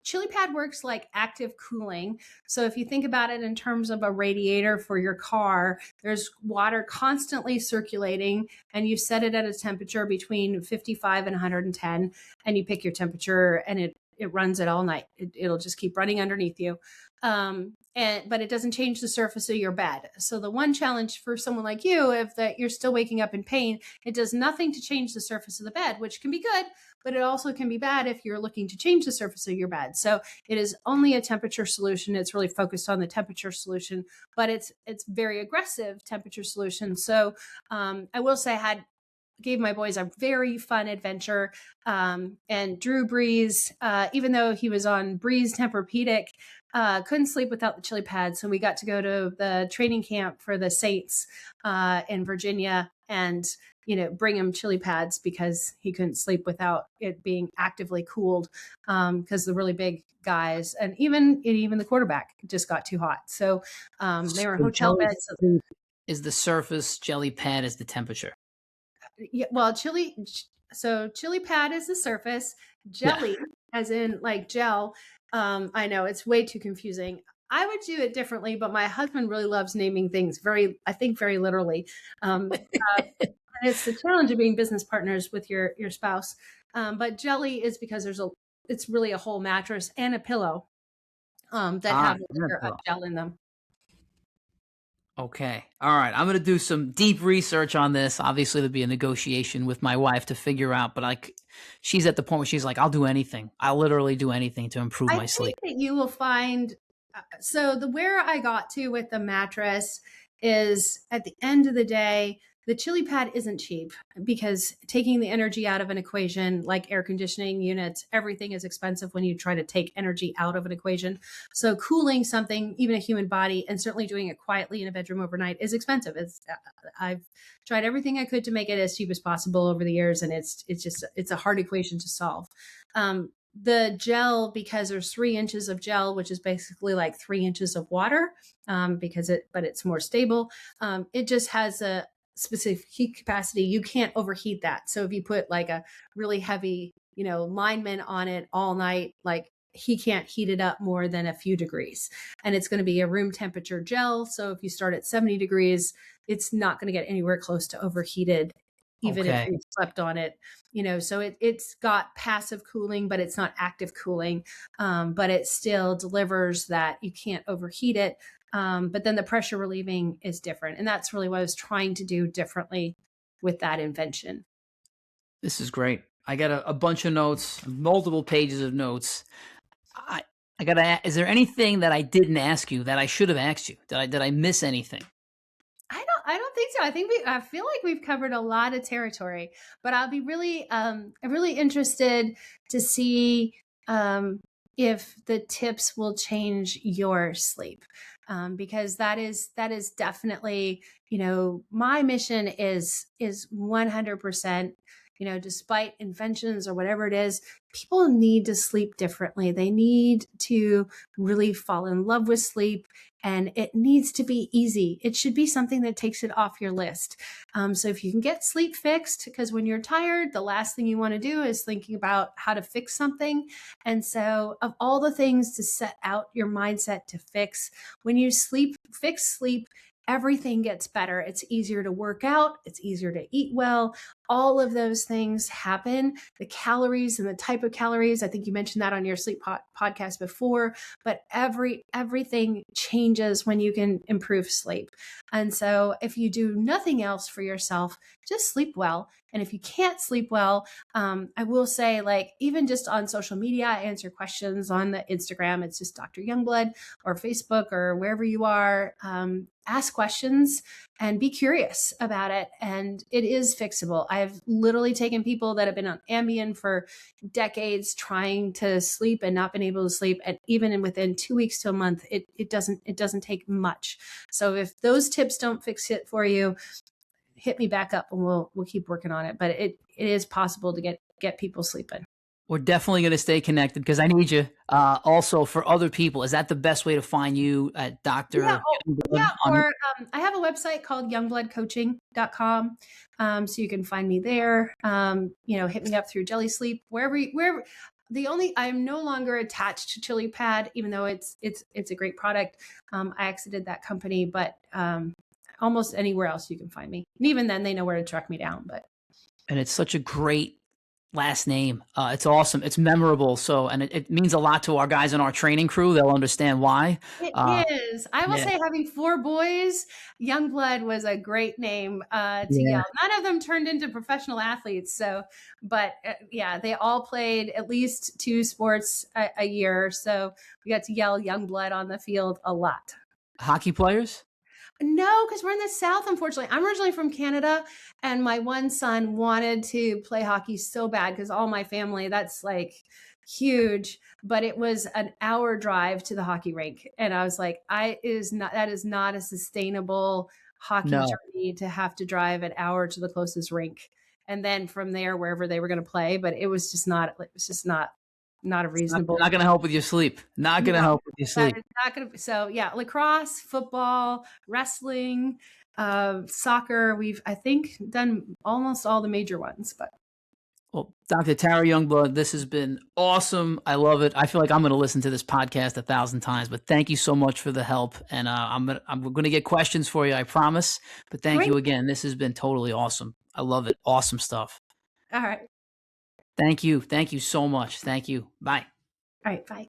chili pad works like active cooling. So if you think about it in terms of a radiator for your car, there's water constantly circulating, and you set it at a temperature between 55 and 110, and you pick your temperature, and it runs it all night. It'll just keep running underneath you. But it doesn't change the surface of your bed. So the one challenge for someone like you, if that you're still waking up in pain, it does nothing to change the surface of the bed, which can be good, but it also can be bad if you're looking to change the surface of your bed. So it is only a temperature solution. It's really focused on the temperature solution, but it's very aggressive temperature solution. So I will say I had gave my boys a very fun adventure. And Drew Brees, even though he was on Breeze Tempur-Pedic, couldn't sleep without the chili pad. So we got to go to the training camp for the Saints in Virginia, and bring him chili pads because he couldn't sleep without it being actively cooled, because the really big guys and even the quarterback just got too hot. So they were in So hotel jelly beds. So sleep is the surface, jelly pad is the temperature. yeah, well, chili pad is the surface, Yeah. jelly as in like gel. I know it's way too confusing. I would do it differently, but my husband really loves naming things I think very literally. And it's the challenge of being business partners with your spouse. But jelly is because it's really a whole mattress and a pillow that Ah, have a layer of NFL. gel in them. Okay. All right. I'm going to do some deep research on this. Obviously, there'll be a negotiation with my wife to figure out, but she's at the point where she's like, I'll do anything. I'll literally do anything to improve I my think sleep. that you will find so the where I got to with the mattress is at the end of the day, the chili pad isn't cheap because taking the energy out of an equation, like air conditioning units, everything is expensive when you try to take energy out of an equation. So cooling something, even a human body, and certainly doing it quietly in a bedroom overnight is expensive. I've tried everything I could to make it as cheap as possible over the years, and it's a hard equation to solve. The gel, because there's 3 inches of gel, which is basically like 3 inches of water, but it's more stable. It just has a specific heat capacity. You can't overheat that. So if you put like a really heavy, lineman on it all night, like he can't heat it up more than a few degrees. And it's going to be a room temperature gel. So if you start at 70 degrees, it's not going to get anywhere close to overheated, even if Okay. you slept on it. So it's got passive cooling, but it's not active cooling. But it still delivers that you can't overheat it. But then the pressure relieving is different. And that's really what I was trying to do differently with that invention. This is great. I got a bunch of notes, multiple pages of notes. I, I got to, is there anything that I didn't ask you that I should have asked you? Did I miss anything? I don't think so. I feel like we've covered a lot of territory, but I'll be really interested to see if the tips will change your sleep. Because that is definitely, my mission is 100%. despite inventions or whatever it is, people need to sleep differently. They need to really fall in love with sleep, and it needs to be easy. It should be something that takes it off your list. So if you can get sleep fixed, because when you're tired, the last thing you want to do is thinking about how to fix something. And so of all the things to set out your mindset to fix, when you fix sleep, everything gets better. It's easier to work out. It's easier to eat well. All of those things happen. The calories and the type of calories, I think you mentioned that on your sleep podcast before, but everything changes when you can improve sleep. And so if you do nothing else for yourself, just sleep well. And if you can't sleep well, I will say, like, even just on social media, I answer questions on the Instagram. It's just Dr. Youngblood, or Facebook, or wherever you are. Ask questions and be curious about it. And it is fixable. I've literally taken people that have been on Ambien for decades trying to sleep and not been able to sleep. And even within 2 weeks to a month, it doesn't take much. So if those tips don't fix it for you, hit me back up and we'll keep working on it. But it is possible to get people sleeping. We're definitely going to stay connected because I need you. Also, for other people, is that the best way to find you at Dr. Yeah, or I have a website called youngbloodcoaching.com. So you can find me there. Hit me up through Jelly Sleep, wherever. I'm no longer attached to Chili Pad, even though it's a great product. I exited that company, but almost anywhere else you can find me. And even then, they know where to track me down. And it's such a great last name. It's awesome. It's memorable. So, and it means a lot to our guys in our training crew. They'll understand why. It is. I will say, having 4 boys, Youngblood was a great name to yell. None of them turned into professional athletes. So, but they all played at least 2 sports a year. So we got to yell Youngblood on the field a lot. Hockey players? No, because we're in the South, unfortunately. I'm originally from Canada, and my one son wanted to play hockey so bad because all my family, that's like huge, but it was an hour drive to the hockey rink. And I was like, that is not a sustainable hockey journey to have to drive an hour to the closest rink. And then from there, wherever they were going to play, but it was just not a reasonable. Not going to help with your sleep. Not going to help with your sleep. Not going to. So yeah, lacrosse, football, wrestling, soccer. I think, done almost all the major ones. But well, Dr. Tara Youngblood, this has been awesome. I love it. I feel like I'm going to listen to this podcast 1,000 times. But thank you so much for the help. And I'm going to get questions for you, I promise. But thank you again. This has been totally awesome. I love it. Awesome stuff. All right. Thank you. Thank you so much. Thank you. Bye. All right. Bye.